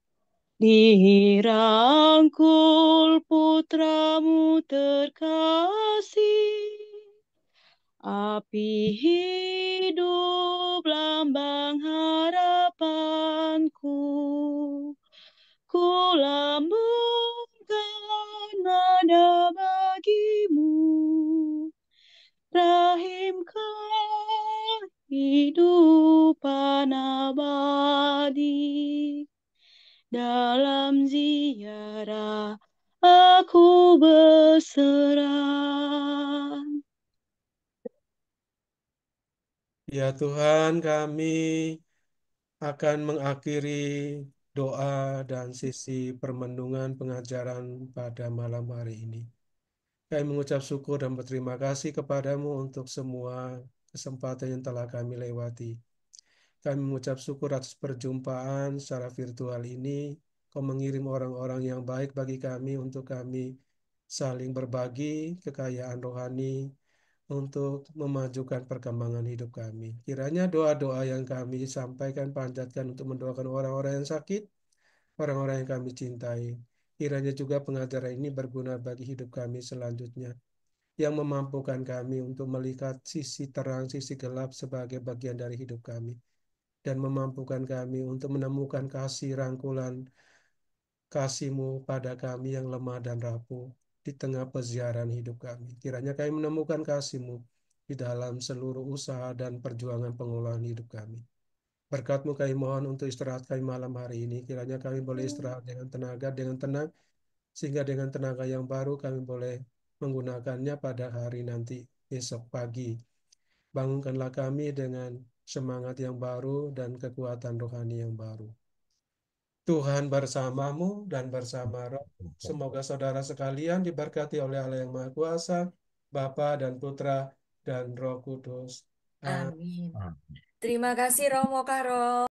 dirangkul putramu terkasih. Api hidup lambang harapanku, ku lambungkan nada bagimu. Rahim kehidupan abadi, dalam ziarah aku berserah. Ya Tuhan, kami akan mengakhiri doa dan sesi permenungan pengajaran pada malam hari ini. Kami mengucap syukur dan berterima kasih kepadamu untuk semua kesempatan yang telah kami lewati. Kami mengucap syukur atas perjumpaan secara virtual ini. Kau mengirim orang-orang yang baik bagi kami untuk kami saling berbagi kekayaan rohani untuk memajukan perkembangan hidup kami. Kiranya doa-doa yang kami sampaikan panjatkan untuk mendoakan orang-orang yang sakit, orang-orang yang kami cintai. Kiranya juga pengajaran ini berguna bagi hidup kami selanjutnya, yang memampukan kami untuk melihat sisi terang, sisi gelap sebagai bagian dari hidup kami, dan memampukan kami untuk menemukan kasih rangkulan kasih-Mu pada kami yang lemah dan rapuh di tengah peziaran hidup kami. Kiranya kami menemukan kasih-Mu di dalam seluruh usaha dan perjuangan pengolahan hidup kami. Berkat-Mu kami mohon untuk istirahat kami malam hari ini. Kiranya kami boleh istirahat dengan tenaga, dengan tenang, sehingga dengan tenaga yang baru kami boleh menggunakannya pada hari nanti, besok pagi. Bangunkanlah kami dengan semangat yang baru dan kekuatan rohani yang baru. Tuhan bersamamu dan bersama roh. Semoga saudara sekalian diberkati oleh Allah yang Maha Kuasa, Bapa dan Putra dan Roh Kudus. Amin. Amin. Terima kasih Romo Karo.